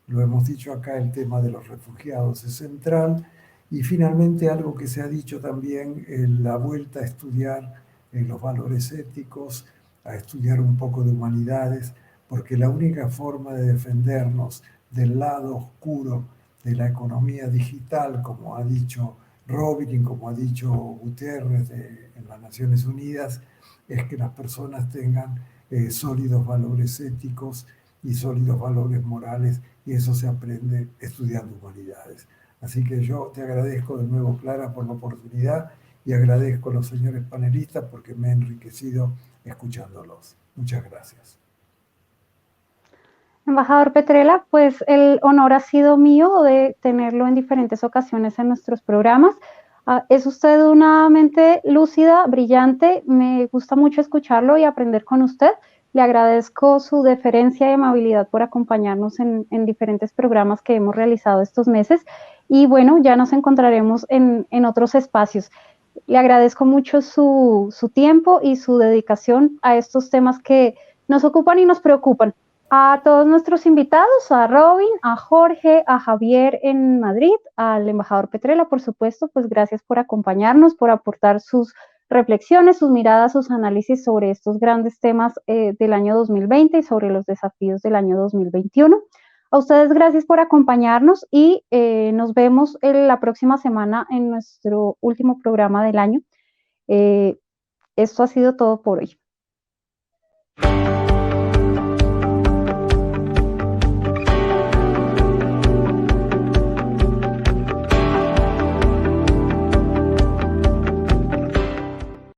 lo hemos dicho acá, el tema de los refugiados es central. Y finalmente algo que se ha dicho también, la vuelta a estudiar los valores éticos, a estudiar un poco de humanidades, porque la única forma de defendernos del lado oscuro de la economía digital, como ha dicho Robin y como ha dicho Guterres en las Naciones Unidas, es que las personas tengan sólidos valores éticos y sólidos valores morales, y eso se aprende estudiando humanidades. Así que yo te agradezco de nuevo, Clara, por la oportunidad, y agradezco a los señores panelistas porque me he enriquecido escuchándolos. Muchas gracias. Embajador Petrella, pues el honor ha sido mío de tenerlo en diferentes ocasiones en nuestros programas. Es usted una mente lúcida, brillante, me gusta mucho escucharlo y aprender con usted. Le agradezco su deferencia y amabilidad por acompañarnos en diferentes programas que hemos realizado estos meses. Y bueno, ya nos encontraremos en otros espacios. Le agradezco mucho su tiempo y su dedicación a estos temas que nos ocupan y nos preocupan. A todos nuestros invitados, a Robin, a Jorge, a Javier en Madrid, al embajador Petrella, por supuesto, pues gracias por acompañarnos, por aportar sus reflexiones, sus miradas, sus análisis sobre estos grandes temas del año 2020 y sobre los desafíos del año 2021. A ustedes gracias por acompañarnos y nos vemos la próxima semana en nuestro último programa del año. Esto ha sido todo por hoy.